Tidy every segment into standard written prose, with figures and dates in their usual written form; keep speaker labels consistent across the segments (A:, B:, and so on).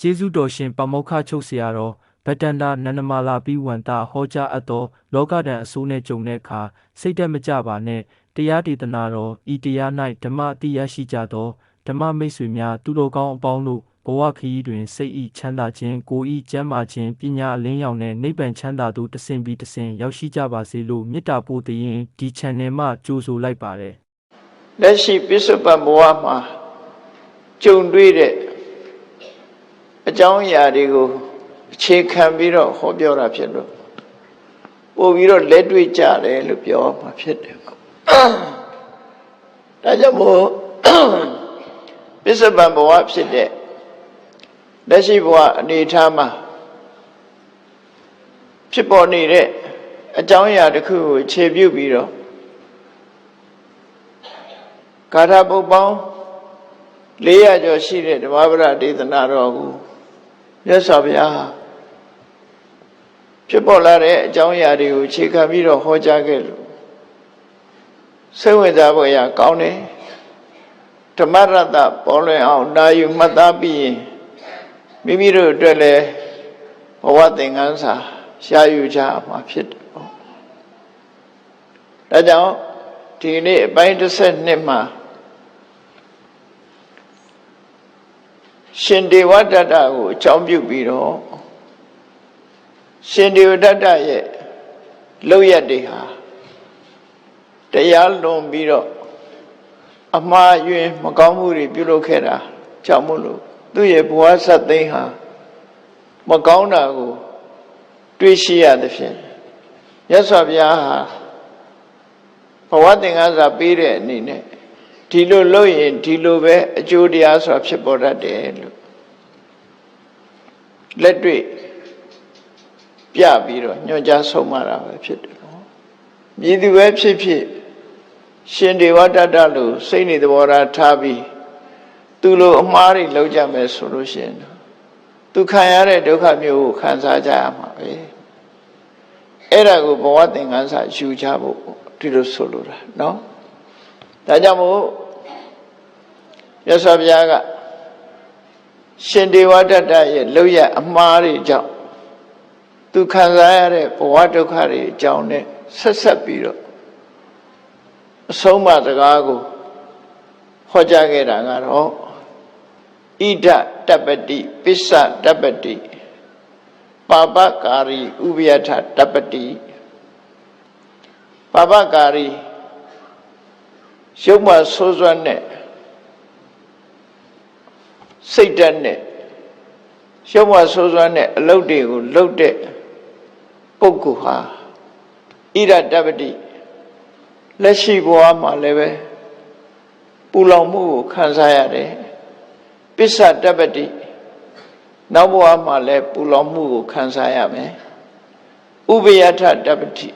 A: ကျေးဇူးတော်ရှင်ပါမောက္ခချုပ်ဆရာတော်ဗတ္တန္တနန္ဒမာလာပိဝန္တဟောကြားအပ်သောလောကဓာတ်အစိုးနဲ့ကြုံတဲ့အခါစိတ်တက်မကြပါနဲ့တရားဒေသနာတော်ဤတရား၌ဓမ္မအတိရရှိကြသောဓမ္မမိတ်ဆွေများသူတော်ကောင်းအပေါင်းတို့ဘဝခရီးတွင်စိတ်ဤချမ်းသာခြင်းကိုယ်ဤကျမ်းမာခြင်းပညာအလင်းရောင်နဲ့နိဗ္ဗာန်ချမ်းသာသို့တဆင့်ပြီးတဆင့်ရောက်ရှိကြပါစေလို့မေတ္တာပို့သရင်ဒီ channel မှာကြိုဆိုလိုက်ပါတယ်
B: လက်ရှိပစ္စုပန်ဘဝမှာကြုံတွေ့တဲ့အကြောင်းအရာတွေကိုအခြေခံပြီးတော့ဟောပြောတာဖြစ်လို့ပို့ပြီးတော့လက်တွေ့ကြတယ်လို့ပြောမှာဖြစ်တယ်ဒါကြောင့်မို့ပစ္စုပန်ဘဝဖြစ်တဲ့လက်ရှိဘဝအနေအထားမှာဖြစ်ပေါ်နေတဲ့အကြောင်းအရာတစ်ခုကိုခြေပြုပြီးတော့ဂါထာပုဒ်ပေါင်း400ကျော်ရှိတဲ့ဓမ္မပဒဒေသနာတော်ကိုမြတ်စွာဘုရားဖြစ်ပေါ်လာတဲ့အကြောင်းအရာတွေကိုအခြေခံပြီးတော့ဟောကြားခဲ့လို့စိတ်ဝင်စားဖို့ရကောင်းတယ်ဓမ္မရတ္တပေါ်လွင်အောင်နာယူမှတ်သားပြီးရင်မိမိတို့အတွက်လည်းဘဝသင်္ကန်းစာရှားယူကြမှာဖြစ်တယ်ပေါ့ဒါကြောင့်ဒီနေ့အပိုင်း12မှာရှင်ဒေဝတ္တကိုအကြောင်းပြုပြီးတော့ရှင်ဒေဝတ္တရဲ့လောက်ရတွေဟာတရားလွန်ပြီးတော့အမှားယွင်းမကောင်းမှုတွေပြုလုပ်ခဲ့တာကြောင့်မို့လို့သူ့ရဲ့ဘဝဆက်သိမ်းဟာမကောင်းတာကိုတွေးရှိရသဖြင့်မြတ်စွာဘုရားဟာဘဝသင်္ကန်းစာပေးတဲ့အနေနဲ့ဒီလိုလုပ်ရင်ဒီလိုပဲအကျိုးတရားဆိုတာဖြစ်ပေါ်တတ်တယ်လို့လက်တွေ့ပြပြီးတော့ညွှန်ကြားဆုံးမတာပဲဖြစ်တယ်နော်မြည်သူပဲဖြစ်ဖြစ်ရှင်ဒေဝတ္တလို့စိတ်နေသဘောထားပြီးသူလိုအမှားတွေလုပ်ကြမယ်ဆိုလို့ရှိရင်သူခံရတဲ့ဒုက္ခမျိုးကိုခံစားကြရမှာပဲအဲ့ဒါကိုဘဝသင်္ကန်းစာယူကြဖို့ဒီလိုဆိုလိုတာနော်ဒါကြောင့်မို့မြတ်စွာဘုရားကရှင်ဒေဝတ္တရဲ့လောက်ရအမှားတွေကြောင့်သူခံစားရတဲ့ဘဝဒုက္ခတွေအကြောင်းနဲ့ဆက်ပြီးတော့အဆုံးအမစကားကိုဟောကြားခဲ့တာကတော့ဣဒတပ္ပတိပစ္စတပ္ပတိပါပကာရီဥပယထတပ္ပတိပါပကာရီရုပ်မှဆိုးစွမ်းတဲ့စိတ်ဓာတ်နဲ့ရုပ်မှဆိုးစွမ်းတဲ့အလုပ်တွေကိုလုပ်တဲ့ပုဂ္ဂိုလ်ဟာဣဒတပ္ပတိလက်ရှိဘဝမှာလည်းပဲပူလောင်မှုကိုခံစားရတယ်ပစ္စတပ္ပတိနောက်ဘဝမှာလည်းပူလောင်မှုကိုခံစားရမယ်ဥပယထတပ္ပတိ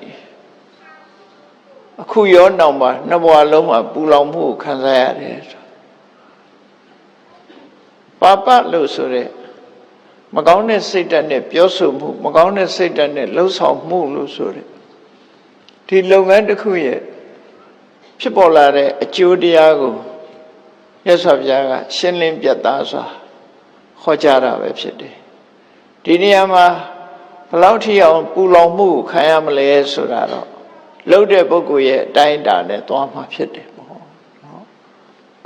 B: အခုရောနောက်မှာနှစ်ဘဝလုံးမှာပူလောင်မှုကိုခံစားရတယ်ပါပလို့ဆိုတဲ့မကောင်းတဲ့စိတ်ဓာတ်နဲ့ပြောဆိုမှုမကောင်းတဲ့စိတ်ဓာတ်နဲ့လှုပ်ဆောင်မှုလို့ဆိုတဲ့ဒီလုပ်ငန်းတစ်ခုရဲ့ဖြစ်ပေါ်လာတဲ့အကျိုးတရားကိုမြတ်စွာဘုရားကရှင်းလင်းပြတ်သားစွာဟောကြားတာပဲဖြစ်တယ်ဒီနေရာမှာဘယ်လောက်ထိအောင်ပူလောင်မှုခံရမလဲဆိုတာတော့လှုပ်တဲ့ပုဂ္ဂိုလ်ရဲ့အတိုင်းအတာနဲ့သွားမှာဖြစ်တယ်ပေါ့နော်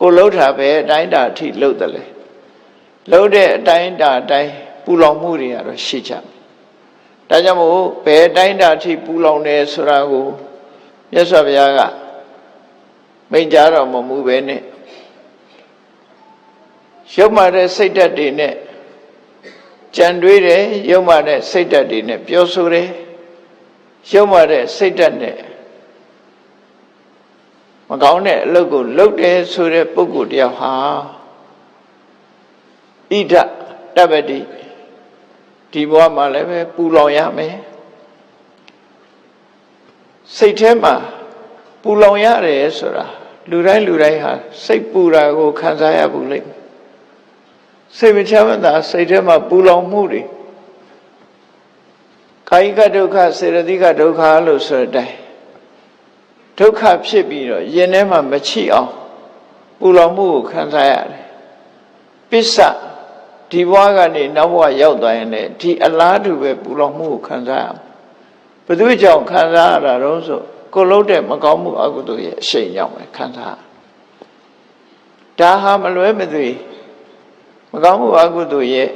B: ကိုလှုပ်တာပဲအတိုင်းအတာအထိလှုပ်တယ်လေလှုပ်တဲ့အတိုင်းအတာအတိုင်းပူလောင်မှုတွေကတော့ရှိကြတယ်ဒါကြောင့်မို့ဘယ်အတိုင်းအတာအထိပူလောင်တယ်ဆိုတာကိုမြတ်စွာဘုရားကမိန့်ကြားတော်မူပဲနဲ့ရုပ်မှတဲ့စိတ်ဓာတ်တွေနဲ့ကြံတွေးတယ်ရုပ်မှတဲ့စိတ်ဓာတ်တွေနဲ့ပြောဆိုတယ်ရုပ်မှတဲ့စိတ်ဓာတ်နဲ့မကောင်းတဲ့အလုပ်ကိုလုပ်တယ်ဆိုတဲ့ပုဂ္ဂိုလ်တယောက်ဟာဣဒတပ္ပတိဒီဘဝမှာလည်းပဲပူလောင်ရမယ်စိတ်ထဲမှာပူလောင်ရတယ်ဆိုတာလူတိုင်းဟာစိတ်ပူတာကိုခံစားရဘူးလေစိတ်မချမ်းသာစိတ်ထဲမှာပူလောင်မှုတွေကာယကဒုက္ခစေတသိကဒုက္ခလို့ဆိုတဲ့အတိုင်းဒုက္ခဖြစ်ပြီးတော့ရင်ထဲမှာမချိအောင်ပူလောင်မှုကိုခံစားရတယ်ပစ္စဒ ဒီဘဝကနေနောက်ဘဝရောက်သွားရင်လည်းဒီအလားတူပဲပူလောင်မှုကိုခံစားရမှာဘယ်သူကြောင့်ခံစားရတာတော့ဆိုကိုလုံးတဲ့မကောင်းမှုအကုသိုလ်ရဲ့အရှိန်ကြောင့်ပဲခံစားဒါဟာမလွဲမသွေမကောင်းမှုအကုသိုလ်ရဲ့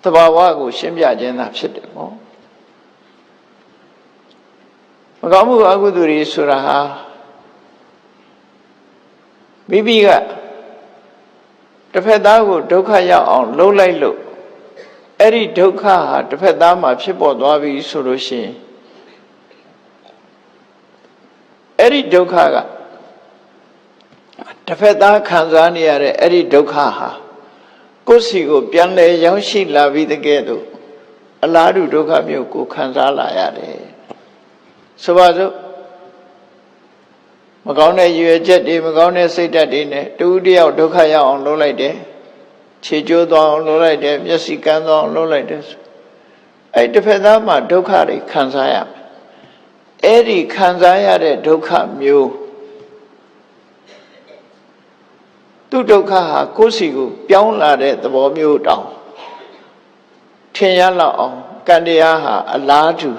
B: သဘာဝကိုရှင်းပြခြင်းသာဖြစ်တယ်ပေါ့မကောင်းမှုအကုသိုလ်တွေဆိုတာဟာမိမိကတစ်ဖက်သားကိုဒုက္ခရောက်အောင်လှုပ်လိုက်လို့အဲ့ဒီဒုက္ခဟာတစ်ဖက်သားမှာဖြစ်ပေါ်သွားပြီဆိုလို့ရှိရင်အဲ့ဒီဒုက္ခကတစ်ဖက်သားခံစားနေရတဲ့အဲ့ဒီဒုက္ခဟာကိုယ်စီကိုပြန်လဲရောက်ရှိလာပြီးတကယ်တော့အလားတူဒုက္ခမျိုးကိုခံစားလာရတယ်ဆိုပါစို့မကောင်းတဲ့ရွယ်ချက်တွေမကောင်းတဲ့စိတ်ဓာတ်တွေနဲ့တူတယောက်ဒုက္ခရောက်အောင်လုပ်လိုက်တယ်ခြေကျိုးသွားအောင်လုပ်လိုက်တယ်မျက်စိကန်းသွားအောင်လုပ်လိုက်တယ်အဲ့တစ်ဖက်သားမှာဒုက္ခတွေခံစားရမယ်အဲ့ဒီခံစားရတဲ့ဒုက္ခမျိုးသူဒုက္ခဟာကိုယ်စီကိုပြောင်းလာတဲ့သဘောမျိုးတောင်ထင်ရလောက်အောင်ကံတရားဟာအလားတူ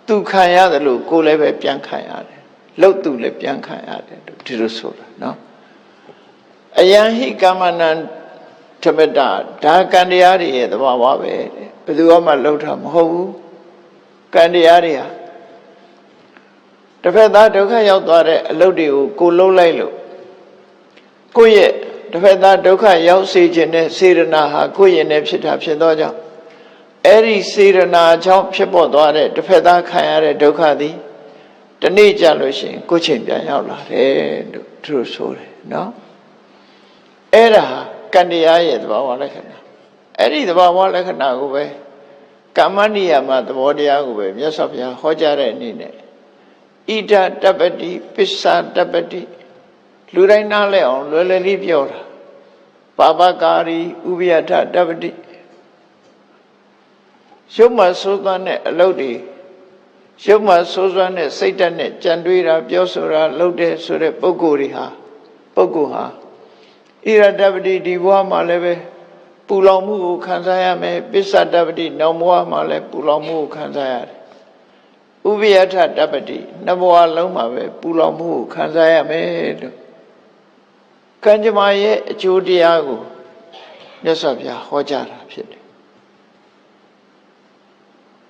B: သူခံရတယ်လို့ကိုယ်လည်းပဲပြန်ခံရတယ်လှုပ်သူလည်းပြန်ခံရတယ်ဒီလိုဆိုတာနော်အယံဟိကမ္မနံဓမ္မတာဒါကံတရားတွေရဲ့သဘာဝပဲဘယ်သူမှလှုပ်တာမဟုတ်ဘူးကံတရားတွေဟာတစ်ဖက်သားဒုက္ခရောက်သွားတဲ့အလုပ်တွေကိုကိုလှုပ်လိုက်လို့ကိုယ့်ရဲ့တစ်ဖက်သားဒုက္ခရောက်စေခြင်းနဲ့စေရနာဟာကိုယ့်ရဲ့နဲ့ဖြစ်တာဖြစ်သောကြောင့်အဲ့ဒီစေရနာကြောင့်ဖြစ်ပေါ်သွားတဲ့တစ်ဖက်သားခံရတဲ့ဒုက္ခသည်တနေ့ကြလို့ရှိရင်ကိုယ်ချင်းပြန်ရောက်လာတယ်လို့သူတို့ဆိုတယ်နော်အဲ့ဒါကံတရားရဲ့သဘာဝလက္ခဏာအဲ့ဒီသဘာဝလက္ခဏာကိုပဲကမ္မနိယမသဘောတရားကိုပဲမြတ်စွာဘုရားဟောကြားတဲ့အနေနဲ့ဣဒတပ္ပတိပစ္ဆတပ္ပတိလူတိုင်းနားလဲအောင်လွယ်လွယ်လေးပြောတာပါပကာရီဥပယထတပ္ပတိရုပ်မှဆိုးသွမ်းတဲ့အလုပ်တွေရုပ်မှဆိုးသွမ်းတဲ့စိတ်ဓာတ်နဲ့ကြံတွေးတာပြောဆိုတာလုပ်တဲ့ဆိုတဲ့ပုဂ္ဂိုလ်ဟာဣရတပ္ပတိဒီဘဝမှာလည်းပဲပူလောင်မှုကိုခံစားရမယ်ပစ္ဆတပ္ပတိနောက်ဘဝမှာလည်းပူလောင်မှုကိုခံစားရတယ်ဥပယထတပ္ပတိနှစ်ဘဝလုံးမှာပဲပူလောင်မှုကိုခံစားရမယ်လို့ကံကြမ္မာရဲ့အကျိုးတရားကိုမြတ်စွာဘုရားဟောကြားတာဖြစ်တယ်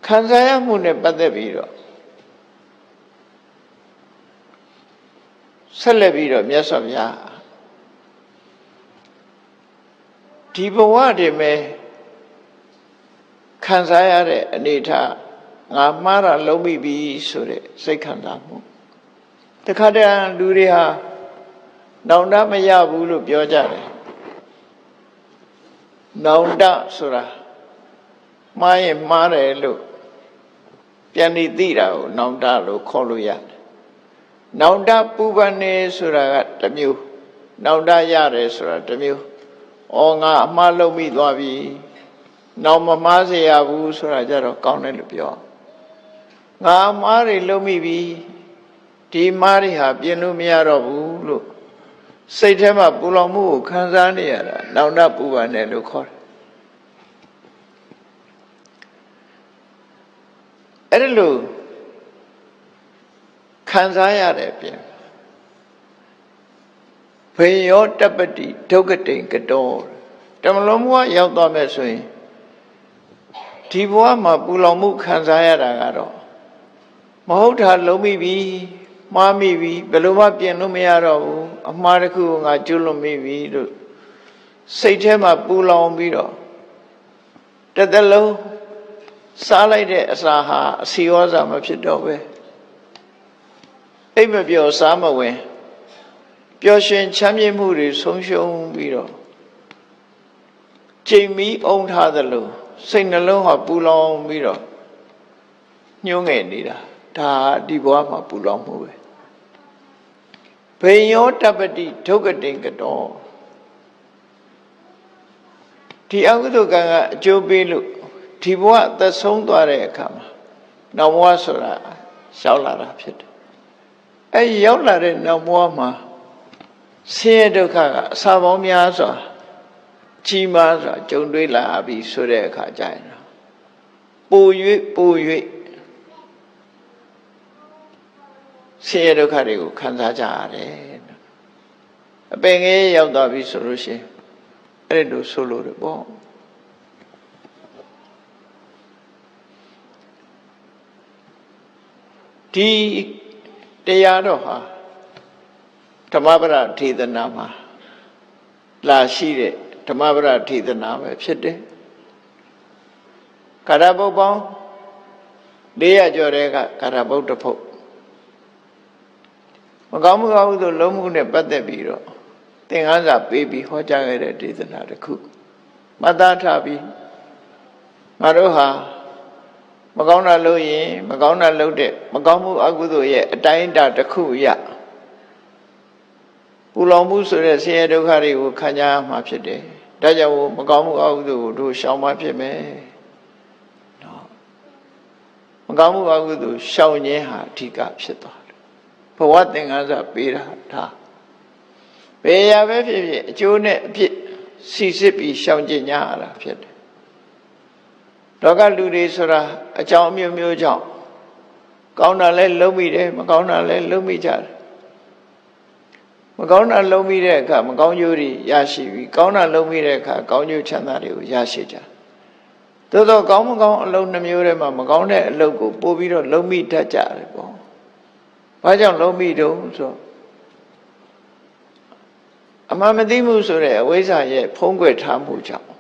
B: ခံစားရမှုနဲ့ပတ်သက်ပြီးတော့ဆက်လက်ပြီးတော့မြတ်စွာဘုရားဒီဘဝတည်းမဲ့ခံစားရတဲ့အနေထားငါမှားတာလုံးမိပြီဆိုတဲ့စိတ်ခံစားမှုတခါတည်းလူတွေဟာနောင်တမရဘူးလို့ပြောကြတယ်နောင်တဆိုတာမှားရင်မှားတယ်လို့ပြန်ပြီးသိတာကိုနောင်တလို့ခေါ်လို့ရတယ်နောင်တပူပန်နေဆိုတာကတစ်မျိုးနောင်တရတယ်ဆိုတာတစ်မျိုးဩငါအမှားလုံးမိသွားပြီနောက်မမှားစေရဘူးဆိုတာကြတော့ကောင်းတယ်လို့ပြောငါအမှားတွေလုံးမိပြီဒီမှားတွေဟာပြင်လို့မရတော့ဘူးလို့စိတ်ထဲမှာပူလောင်မှုကိုခံစားနေရတာနောင်တပူပန်တယ်လို့ခေါ်တယ်အဲ့ဒါလို့ခံစားရတဲ့ပြင်ဘေယောတပ္ပတိဒုက္ခတိကတောတမလုံးဘဝရောက်သွားမယ်ဆိုရင်ဒီဘဝမှာပူလောင်မှုခံစားရတာကတော့မဟုတ်တာလုံးမိပြီမှားမိပြီဘယ်လိုမှပြင်လို့မရတော့ဘူးအမှားတစ်ခုကိုငါကျွလွန်မိပြီလို့စိတ်ထဲမှာပူလောင်ပြီးတော့တစ်သက်လုံးစားလိုက်တဲ့အစာဟာအစီဝါစာမဖြစ်တော့ပဲအိပ်မပျော်စားမဝင်ပျော်ရွှင်ချမ်းမြေ့မှုတွေဆုံးရှုံးပြီးတော့ချိန်မီအောင်ထားသလိုစိတ်နှလုံးဟာပူလောင်ပြီးတော့ညှိုးငယ်နေတာဒါဒီဘဝမှာပူလောင်မှုပဲဘေယောတပ္ပတိဒုက္ခတိကတောဒီအကုသိုလ်ကံကအကျိုးပေးလို့ဒီဘဝအသက်ဆုံးသွားတဲ့အခါမှာနောက်ဘဝဆိုတာရောက်လာတာဖြစ်တယ်အဲရောက်လာတဲ့နောက်ဘဝမှာဆင်းရဲဒုက္ခကအစာပေါင်းများစွာ ကြီးမားစွာကြုံတွေ့လာပြီဆိုတဲ့အခါကျရင်ပို၍ဆင်းရဲဒုက္ခတွေကိုခံစားကြရတယ်အပင်ငယ်ရောက်သွားပြီဆိုလို့ရှိရင်အဲ့လိုဆိုလို့တယ်ပေါ့ဒီတရားတော်ဟာဓမ္မပဒထေသနာမှာလာရှိတဲ့ဓမ္မပဒထေသနာပဲဖြစ်တယ်ကာရပုတ်ပေါင်း400ကျော်တဲ့ကကာရပုတ်တစ်ဖုတ်မကောင်းမှုကောင်းမှုဆိုလုံးမှုနဲ့ပတ်သက်ပြီးတော့သင်္ကန်းစာပေးပြီးဟောကြားခဲ့တဲ့ဒေသနာတစ်ခုမှတ်သားထားပြီးငါတို့ဟာမကောင်းတာလုပ်ရင်မကောင်းတာလုပ်တဲ့မကောင်းမှုအကုသိုလ်ရဲ့အတိုင်းအတာတစ်ခုရပူလောင်မှုဆိုတဲ့ဆင်းရဲဒုက္ခတွေကိုခံကြရမှာဖြစ်တယ်။ဒါကြောင့်မကောင်းမှုအကုသိုလ်ကိုတို့ရှောင်မှဖြစ်မယ်။နော်မကောင်းမှုအကုသိုလ်ရှောင်ခြင်းဟာအဓိကဖြစ်သွားတယ်။ဘဝသင်္ကန်းစာပေးတာဒါဘယ်ရာပဲဖြစ်ဖြစ်အကျိုးနဲ့အဖြစ်စီစစ်ပြီးရှောင်ကျင်ကြရတာဖြစ်တယ်။လောကလူတွေဆိုတာအကြောင်းအမျိုးမျိုးကြောင့်ကောင်းတာလည်းလုံးမိတယ်မကောင်းတာလည်းလုံးမိကြတယ်မကောင်းတာလုံးမိတဲ့အခါမကောင်းကျိုးတွေရရှိပြီးကောင်းတာလုံးမိတဲ့အခါကောင်းကျိုးချမ်းသာတွေကိုရရှိကြသို့သောကောင်းမကောင်းအလုံးနှမျိုးထဲမှာမကောင်းတဲ့အလုပ်ကိုပို့ပြီးတော့လုံးမိတတ်ကြတယ်ပေါ့ဘာကြောင့်လုံးမိတုံးဆိုအမှန်မသိမှုဆိုတဲ့အဝိဇ္ဇာရဲ့ဖုံးကွယ်ထားမှုကြောင့်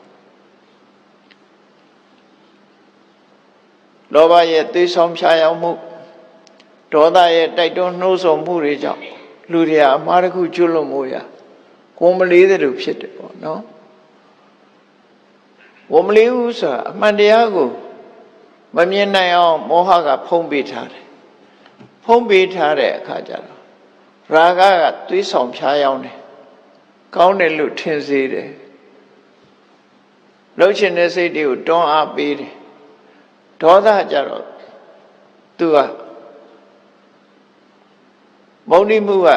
B: လောဘရဲ့သွေးဆောင်ဖြာရောက်မှုဒေါသရဲ့တိုက်တွန်းနှိုးဆော်မှုတွေကြောင့်လူတွေအမှားတစ်ခုကျွလွန်မှုရကိုမလေးတဲ့လူဖြစ်တယ်ပေါ့နော်ကိုမလေးဘူးဆိုတာအမှန်တရားကိုမမြင်နိုင်အောင်မောဟကဖုံးပေးထားတယ်ဖုံးပေးထားတဲ့အခါကျတော့ရာဂကသွေးဆောင်ဖြာရောက်တယ်ကောင်းတယ်လို့ထင်စေတယ်လှုပ်ရှင်တဲ့စိတ်တွေကိုတွန်းအားပေးတယ်ဒေါသကြတော့သူကမုန်းတိမှုက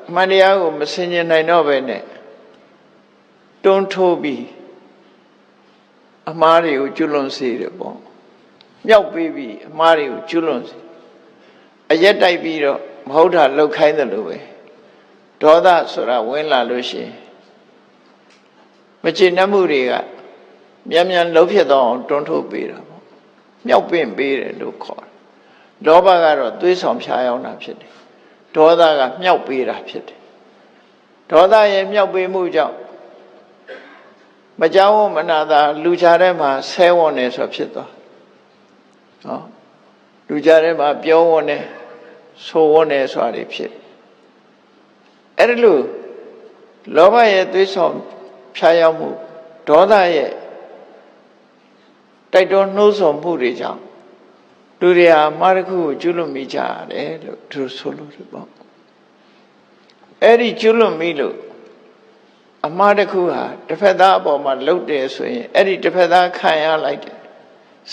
B: အမှန်တရားကိုမဆင်ခြင်နိုင်တော့ပဲနဲ့တွန်းထိုးပြီးအမှားတွေကိုကျွလွန်စေတယ်ပေါ့မြောက်ပေးပြီးအမှားတွေကိုကျွလွန်စေအရက်တိုက်ပြီးတော့မဟုတ်တာလှုပ်ခိုင်းတယ်လို့ပဲဒေါသဆိုတာဝင်လာလို့ရှိရင်မကျေနပ်မှုတွေကမြန်မြန်လှုပ်ဖြစ်တော့အောင်တွန်းထိုးပေးတာပေါ့မြောက်ပင့်ပေးတယ်လို့ခေါ်တယ်လောဘကတော့သွေးဆောင်ဖြာရောက်တာဖြစ်တယ်ဒေါသကမြောက်ပေးတာဖြစ်တယ်ဒေါသရဲ့မြောက်ပေးမှုကြောင့်မကြောက်မနာတာလူချထဲမှာဆဲဝွန်နေဆိုဖြစ်သွားနော်လူချထဲမှာပြောဝွန်နေဆိုဝွန်နေဆိုတာတွေဖြစ်အဲ့ဒါလို့လောဘရဲ့သွေးဆောင်ဖြာရောက်မှုဒေါသရဲ့တိုက်တွန်းနှိုးဆော်မှုတွေကြောင့်လူတွေဟာမှားတစ်ခုကိုကျွလွန်မိကြရတယ်လို့သူဆိုလို့ရပေါ့အဲ့ဒီကျွလွန်မိလို့အမှားတစ်ခုဟာတစ်ဖက်သားအပေါ်မှာလှုပ်တယ်ဆိုရင်အဲ့ဒီတစ်ဖက်သားခံရလိုက်တယ်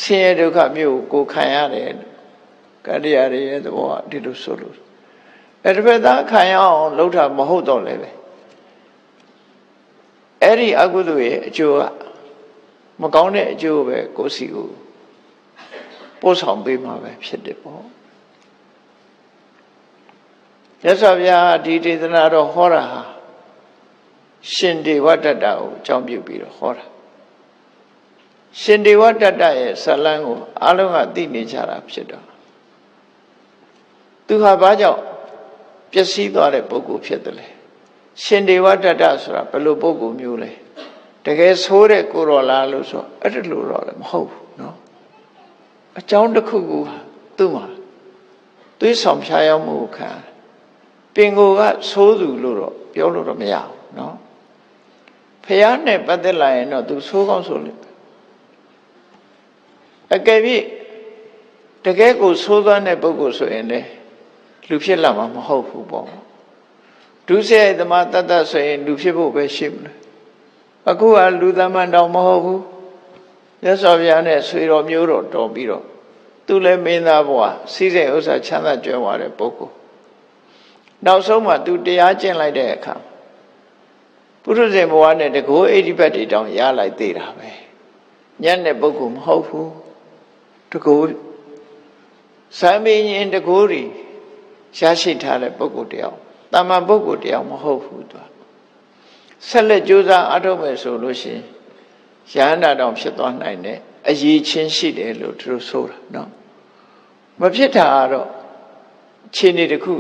B: ဆင်းရဲဒုက္ခမျိုးကိုခံရတယ်ကတရားတွေရဲ့သဘောကဒီလိုဆိုလို့အဲ့တစ်ဖက်သားခံရအောင်လှုပ်တာမဟုတ်တော့လည်းပဲအဲ့ဒီအကုသိုလ်ရဲ့အကျိုးကမကောင်းတဲ့အကျိုးပဲကိုယ်စီကိုပို့ဆောင်ပေးမှာပဲဖြစ်တယ်ပေါ့မြတ်စွာဘုရားဒီဒေသနာတော်ဟောတာဟာရှင်ဒေဝတ္တကိုအကြောင်းပြုပြီးတော့ဟောတာရှင်ဒေဝတ္တရဲ့ဇလံကိုအားလုံးကသိနေကြတာဖြစ်တော့သူဟာဘာကြောင့်ပျက်စီးသွားတဲ့ပုဂ္ဂိုလ်ဖြစ်တယ်လဲရှင်ဒေဝတ္တဆိုတာဘယ်လိုပုဂ္ဂိုလ်မျိုးလဲတကယ်ဆိုးတဲ့ကိုရောလားလို့ဆိုအဲ့ဒါလိုတော့လည်းမဟုတ်ဘူးနော်အကြောင်းတစ်ခုခုသူ့မှာသွေးဆောင်ဖြာရောက်မှုခံပင်ကိုကဆိုးသူလို့တော့ပြောလို့တော့မရဘူးနော်ဖះနဲ့ပတ်သက်လာရင်တော့သူဆိုးကောင်းဆိုးလိမ့်မယ်အကယ်၍တကယ်ကိုဆိုးသွမ်းတဲ့ပုဂ္ဂိုလ်ဆိုရင်လေလူဖြစ်လာမှာမဟုတ်ဘူးပေါ့ဒုစရိုက်သမားတတ်တတ်ဆိုရင်လူဖြစ်ဖို့ပဲရှိမလားအခုကလူသမန်တောင်မဟုတ်ဘူးမြတ်စွာဘုရားနဲ့ဆွေတော်မျိုးတော်တော်ပြီးတော့သူလည်းမင်းသားဘဝစီးစိမ်ဥစ္စာချမ်းသာကြွယ်ဝတဲ့ပုဂ္ဂိုလ်နောက်ဆုံးမှသူတရားကျင့်လိုက်တဲ့အခါ ပုရုဇဉ်ဘဝနဲ့တကောအိဋ္ဌိပတ်တွေတောင်ရလိုက်သေးတာပဲညံ့တဲ့ပုဂ္ဂိုလ်မဟုတ်ဘူးတကောစံပင်ရင်တကောတွေရရှိထားတဲ့ပုဂ္ဂိုလ်တယောက်တာမန်ပုဂ္ဂိုလ်တယောက်မဟုတ်ဘူးသူဆက်လက်ကြိုးစားအားထုတ်မယ်ဆိုလို့ရှိရင်ယဟန္တာတောင်ဖြစ်သွားနိုင်တယ်အရေးချင်းရှိတယ်လို့သူတို့ဆိုတာနော်မဖြစ်တာကတော့ခြေနေတစ်ခု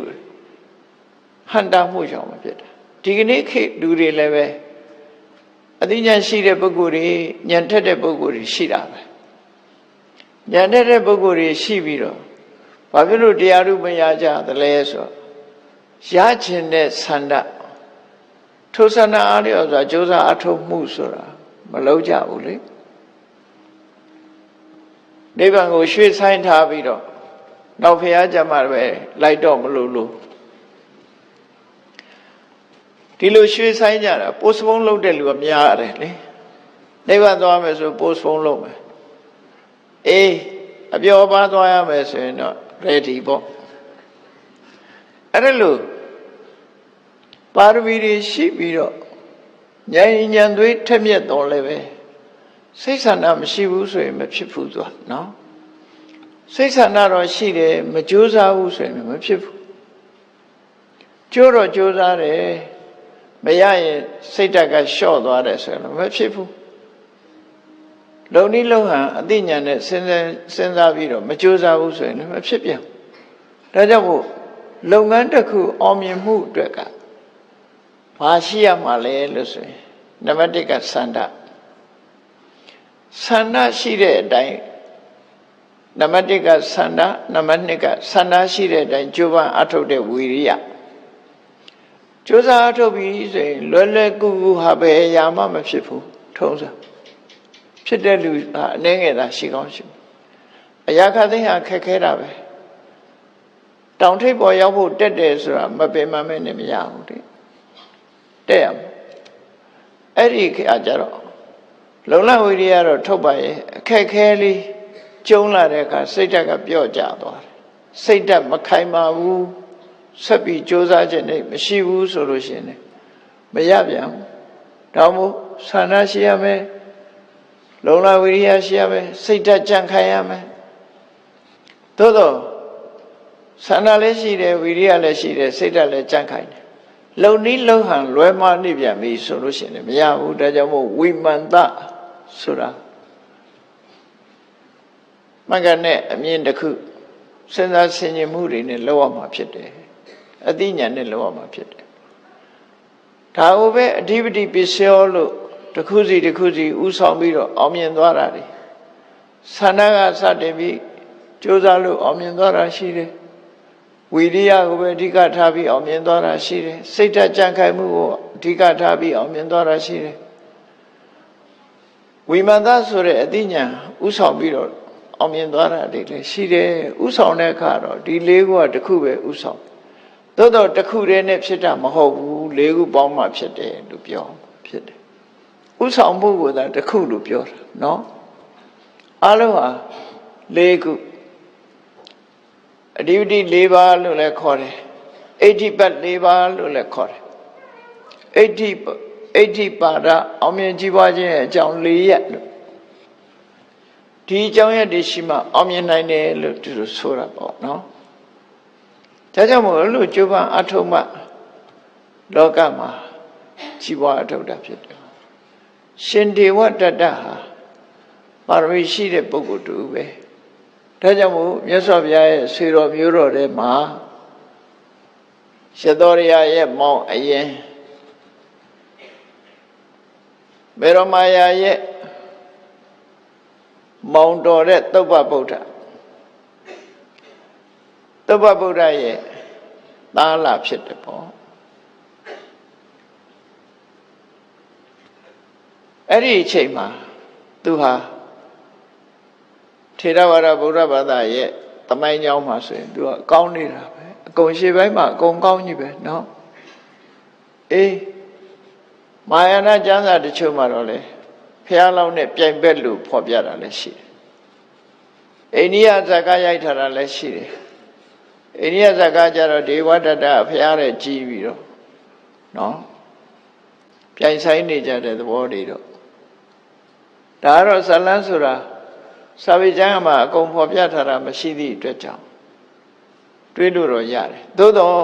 B: ဟန်တာမှုကြောင့်မဖြစ်တာဒီကနေ့ခေတ်လူတွေလည်းပဲအသိဉာဏ်ရှိတဲ့ပုဂ္ဂိုလ်တွေဉာဏ်ထက်တဲ့ပုဂ္ဂိုလ်တွေရှိတာပဲဉာဏ်ထက်တဲ့ပုဂ္ဂိုလ်တွေရှိပြီးတော့ဘာဖြစ်လို့တရားဥပမရကြသလဲဆိုရခြင်းတဲ့ဆန္ဒထိုဆန္ဒအားလျော်စွာကြိုးစားအထောက်မှုဆိုတာမလုပ်ကြဘူးလေနိဗ္ဗာန်ကိုရွှေ့ဆိုင်ထားပြီးတော့နောက်ဖရာကြမှာပဲလိုက်တော့မလို့လို့ဒီလိုရွှေ့ဆိုင်ကြတာပို့စပုံးလုပ်တဲ့လူကများရတယ်လေနိဗ္ဗာန်သွားမယ်ဆိုပို့စပုံးလုပ်မယ်အေးအပျော်ပါသွားရမယ်ဆိုရင်တော့ ready ပေါ့အဲ့ဒါလို့ပါရမီတွေရှိပြီးတော့ဉာဏ်ဉာဏ်သွေးထက်မြက်တော်လည်းပဲစိတ်ဆန္ဒမရှိဘူးဆိုရင်မဖြစ်ဘူးသွားနော်စိတ်ဆန္ဒတော့ရှိတယ်မကြိုးစားဘူးဆိုရင်မဖြစ်ဘူးကြိုးတော့ကြိုးစားတယ်မရရင်စိတ်ဓာတ်ကလျှော့သွားတယ်ဆိုရင်မဖြစ်ဘူးလုံနည်းလုံဟန်အသိဉာဏ်နဲ့စဉ်းစားပြီးတော့မကြိုးစားဘူးဆိုရင်မဖြစ်ပြန်ဒါကြောင့်မို့လုပ်ငန်းတစ်ခုအောင်မြင်မှုအတွက်ကဘာရှိရမှာလဲလို့ဆိုရင်နံပါတ်1ကဆန္ဒရှိတဲ့အတိုင်းနံပါတ်1ကဆန္ဒနံပါတ်2ကဆန္ဒရှိတဲ့အတိုင်းကြိုးပမ်းအထုတ်တဲ့ဝီရိယကြိုးစားအထုတ်ပြီးဆိုရင်လွယ်လွယ်ကူကူဟာပဲအရာမှမဖြစ်ဘူးထုံးစံဖြစ်တဲ့လူအနေငယ်သာရှိကောင်းရှိအရာခသိဟာခက်ခဲတာပဲတောင်ထိပ်ပေါ်ရောက်ဖို့တက်တယ်ဆိုတာမပင်မမဲ့နဲ့မရဘူးတဲ့တက်ရမယ်အဲ့ဒီခါကျတော့လုံလဝိရိယတော့ထုတ်ပါရဲ့အခက်ခဲလေးကျုံလာတဲ့အခါစိတ်ဓာတ်ကပြော့ကျသွားတယ်စိတ်ဓာတ်မခိုင်မာဘူးဆက်ပြီးကြိုးစားခြင်းနဲ့မရှိဘူးဆိုလို့ရှိရင်မရပြန်ဘူးဒါမို့ဆန္ဒရှိရမယ်လုံလဝိရိယရှိရမယ်စိတ်ဓာတ်ကြံ့ခိုင်ရမယ်သို့တော့ဆန္ဒလည်းရှိတယ်ဝိရိယလည်းရှိတယ်စိတ်ဓာတ်လည်းကြံ့ခိုင်တယ်လုံနည်းလုံဟန်လွဲမှားနေပြန်ပြီဆိုလို့ရှိရင်မရဘူးဒါကြောင့်မို့ဝိမန္တဆိုတာမကနဲ့အမြင်တစ်ခုစဉ်းစားဆင်ခြင်မှုတွေနဲ့လောက်ရမှာဖြစ်တယ်အသိဉာဏ်နဲ့လောက်ရမှာဖြစ်တယ်ဒါကိုပဲအဓိပတိပစ္စယောလို့တစ်ခုစီတစ်ခုစီဥဆောင်ပြီးတော့အောင်မြင်သွားတာလေဆန္ဒကစတင်ပြီးကြိုးစားလို့အောင်မြင်သွားတာရှိတယ်ဝိရိယကိုပဲအဓိကထားပြီးအောင်မြင်သွားတာရှိတယ်စိတ်ဓာတ်ကြံ့ခိုင်မှုကိုအဓိကထားပြီးအောင်မြင်သွားတာရှိတယ်ဝိမန္တဆိုတဲ့အသိဉာဏ်ဥဆောင်ပြီးတော့အောင်မြင်သွားတာတွေလည်းရှိတယ်ဥဆောင်တဲ့အခါတော့ဒီ၄ခုကတစ်ခုပဲဥဆောင်သို့တော့တစ်ခုတည်းနဲ့ဖြစ်တာမဟုတ်ဘူး၄ခုပေါင်းမှဖြစ်တယ်လို့ပြောဖြစ်တယ်ဥဆောင်မှုကတစ်ခုလို့ပြောတာနော်အားလုံးဟာ၄ခုအဓိပတိ၄ပါးလို့လည်းခေါ်တယ်အဋ္ဌိပတ်၄ပါးလို့လည်းခေါ်တယ်အဋ္ဌိပါဒအောင်မြင်ကြီးပွားခြင်းရဲ့အကြောင်း၄ရပ်လို့ဒီအကြောင်းရက်တွေရှိမှအောင်မြင်နိုင်တယ်လို့သူတို့ဆိုတာပေါ့နော်ဒါကြောင့်မို့လို့ကျိုးပန်းအထုံးမှလောကမှာကြီးပွားအထုတ်တာဖြစ်တယ်ရှင်ဒေဝတတ္တဟာပါရမီရှိတဲ့ပုဂ္ဂိုလ်တူပဲဒါကြောင့်မို့မြတ်စွာဘုရားရဲ့ဆွေတော်မျိုးတော်ထဲမှာရသောရရဲ့မောင်အရင်မေရမာယာရဲ့မောင်တော်တဲ့သုဗ္ဗဗုဒ္ဓရဲ့သားလာဖြစ်တယ်ပေါ့အဲ့ဒီအချိန်မှာသူဟာထေရဝါဒဗုဒ္ဓဘာသာရဲ့သမိုင်းကြောင်းမှာဆိုရင်သူကကောင်းနေတာပဲအကုန်ရှေ့ပိုင်းမှာအကုန်ကောင်းကြီးပဲနော်အေးမာယာနာကျမ်းစာတချို့မှာတော့လေဖះလောင်းနဲ့ပြိုင်ဘက်လို့ဖော်ပြတာလည်းရှိတယ်အိန္ဒိယဇာကရိုက်ထားတာလည်းရှိတယ်အိန္ဒိယဇာကကြတော့ဒေဝတတ္တဖះတဲ့ကြီးပြီးတော့နော်ပြ ပြိုင်ဆိုင်နေကြတဲ့သဘောတွေတော့ဒါကတော့ဇလန်းဆိုတာစာပေကျမ်းမှာအကုန်ဖော်ပြထားတာမရှိသည့်အတွက်ကြောင့်တွေးလို့တော့ရတယ်သို့တော့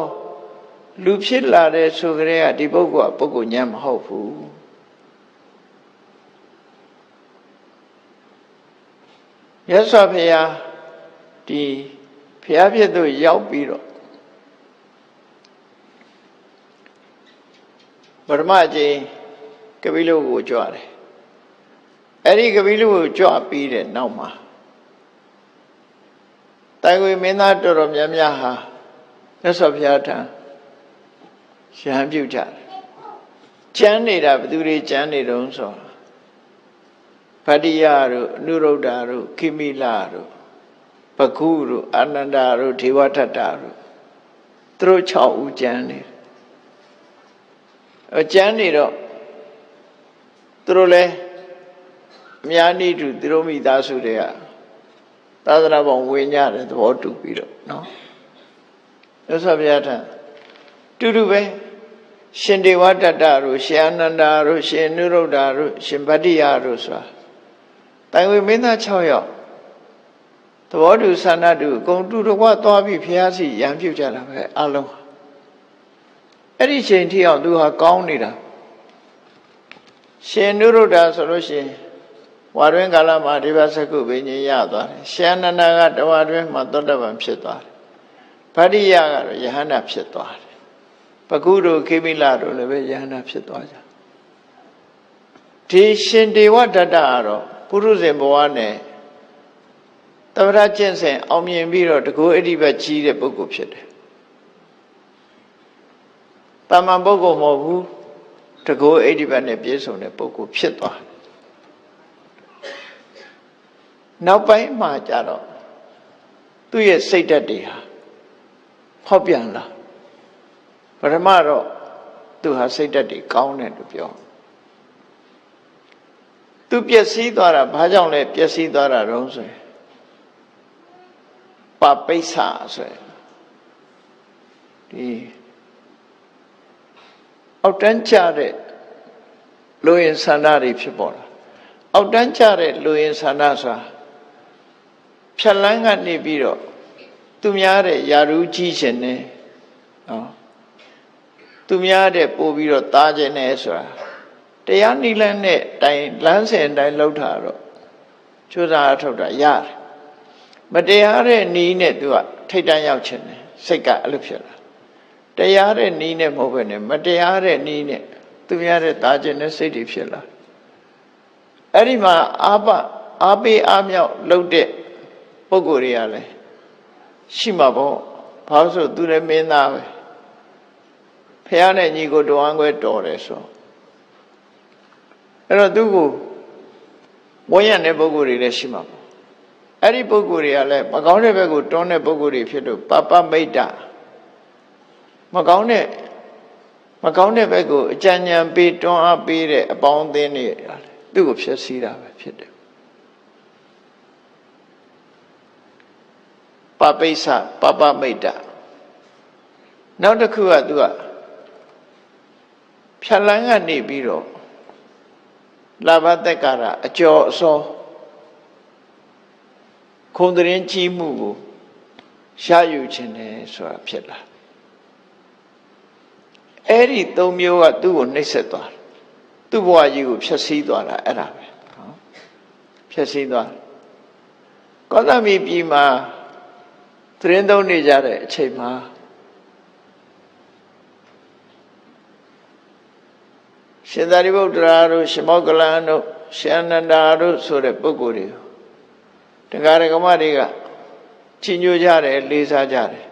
B: လူဖြစ်လာတဲ့ဆိုကြတဲ့ကဒီပုဂ္ဂိုလ်ကပုဂ္ဂိုလ်ညံ့မဟုတ်ဘူးမြတ်စွာဘုရားဒီဘုရားဖြစ်သူရောက်ပြီးတော့ပထမအကျင့်ကပိလုကိုကြွတယ်အဲ့ဒီကပိလုကိုကြွပြီးတဲ့နောက်မှာတိုင်ဝေမင်းသားတော်တော်များများဟာမြတ်စွာဘုရားထံရဟန်းပြုကြတယ်ကျမ်းနေတာဘယ်သူတွေကျမ်းနေတုံးဆိုဗတ္တိယတို့အနုရုဒ္ဓတို့ခိမိလတို့ဘဂုတို့အာနန္ဒာတို့ဒေဝထတ္တတို့သူတို့6ဦးကျမ်းနေကျမ်းနေတော့သူတို့လည်းအများနည်းတူသူတို့မိသားစုတွေကသာသနာ့ဘောင်ဝင်ကြတယ်သဘောတူပြီးတော့နော်မြတ်စွာဘုရားထံတူတူပဲရှင်ဒေဝတ္တတို့ရှင်အာနန္ဒာတို့ရှင်အနုရုဒ္ဓတို့ရှင်ဗတ္တိယတို့ဆိုတာတိုင်ဝေမင်းသား6ယောက်သဘောတူဆန္ဒတူအကုန်တူတကွသွားပြီးဘုရားစီရံပြုတ်ကြတာပဲအလုံးအဲ့ဒီချိန်ထိအောင်သူဟာကောင်းနေတာရှင်နုရုဒ္ဓဆိုလို့ရှိရင်ဝါတွင်ကာလမှာဒီဘသကုဘိညာဉ်ရသွားတယ်ရှင်အနန္ဒာကတဝါတွင်မှာသောတပန်ဖြစ်သွားတယ်ဗတ္တိယကတော့ယဟန္တာဖြစ်သွားတယ်ဘဂုတို့ခေမိလတို့လည်းပဲယဟန္တာဖြစ်သွားကြဒီရှင်ဒေဝတ္တကတော့ပုရုဇဉ်ဘဝနဲ့တဗ္ဗရကျင့်စဉ်အောင်မြင်ပြီးတော့တကူအဋ္ဌိပတ်ကြီးတဲ့ပုဂ္ဂိုလ်ဖြစ်တယ်။တာမန်ပုဂ္ဂိုလ်မဟုတ်ဘူးတကူအဋ္ဌိပတ်နဲ့ပြည့်စုံတဲ့ပုဂ္ဂိုလ်ဖြစ်သွားတယ်။နောက်ပိုင်းမှာကြတော့သူ့ရဲ့စိတ်ဓာတ်တွေဟာဖောက်ပြန်လာပထမတော့သူဟာစိတ်ဓာတ်တွေကောင်းတယ်လို့ပြောသူပျက်စီးသွားတာဘာကြောင့်လဲပျက်စီးသွားတာတော့ဆိုရင်ပပိစ္ဆာဆိုရင်ဒီအောက်တန်းကျတဲ့လူရင်ဆန္ဒတွေဖြစ်ပေါ်လာအောက်တန်းကျတဲ့လူရင်ဆန္ဒဆိုတာဖြတ်လန်းကနေပြီးတော့သူများတဲ့ယာရုကြီးရှင်နေနော်သူများတဲ့ပို့ပြီးတော့တားခြင်းနဲ့ဆိုတာတရားနိလန်းနဲ့တိုင်လမ်းစဉ်တိုင်းလှုပ်တာတော့ကျိုးစားအထုတ်တာရတယ်မတရားတဲ့နီးနဲ့သူကထိတ်တန့်ရောက်ခြင်းနဲ့စိတ်ကအဲ့လိုဖြစ်လာတရားတဲ့နီးနဲ့မဟုတ်ဘဲနဲ့မတရားတဲ့နီးနဲ့သူများတဲ့တားခြင်းနဲ့စိတ်တွေဖြစ်လာအဲ့ဒီမှာအားပေးအားမြောက်လှုပ်တဲ့ပုဂ္ဂိုလ်တွေကလည်းရှိမှာပေါ့ဘာလို့ဆိုသူလည်းမင်းသားပဲဖះနဲ့ညီကိုတော်အောင်ခွဲတော်တယ်ဆိုအဲ့တော့သူ့ကိုဝန်းရံတဲ့ပုဂ္ဂိုလ်တွေလည်းရှိမှာပေါ့အဲ့ဒီပုဂ္ဂိုလ်တွေကလည်းမကောင်းတဲ့ဘက်ကိုတွန်းတဲ့ပုဂ္ဂိုလ်တွေဖြစ်လို့ပပမိတ်တာမကောင်းတဲ့ဘက်ကိုအကြံဉာဏ်ပေးတွန်းအားပေးတဲ့အပေါင်းအသင်းတွေသူ့ကိုဖျက်ဆီးတာပဲဖြစ်တယ်ပပိစ္ဆပပမိတ်တာနောက်တစ်ခုကသူကဖြတ်လန်းကနေပြီးတော့လာဘသက်ကာရအကျော်အစောခုံတရင်ကြီးမှုကိုရှားယူခြင်းနဲ့ဆိုတာဖြစ်လာအဲ့ဒီ၃မျိုးကသူ့ကိုနှိပ်စက်သွားတယ်သူ့ဘဝကြီးကိုဖျက်ဆီးသွားတာအဲ့ဒါပဲနော်ဖျက်ဆီးသွားကောသမီပြည်မှာသတင်းသုံးနေကြတဲ့အချိန်မှာရှင်သာရိပုတ္တရာတို့ရှင်မောဂလန်တို့ရှင်အနန္ဒာတို့ဆိုတဲ့ပုဂ္ဂိုလ်တွေတရားဓမ္မတွေကချီးညွှန်းကြတယ်လေးစားကြတယ်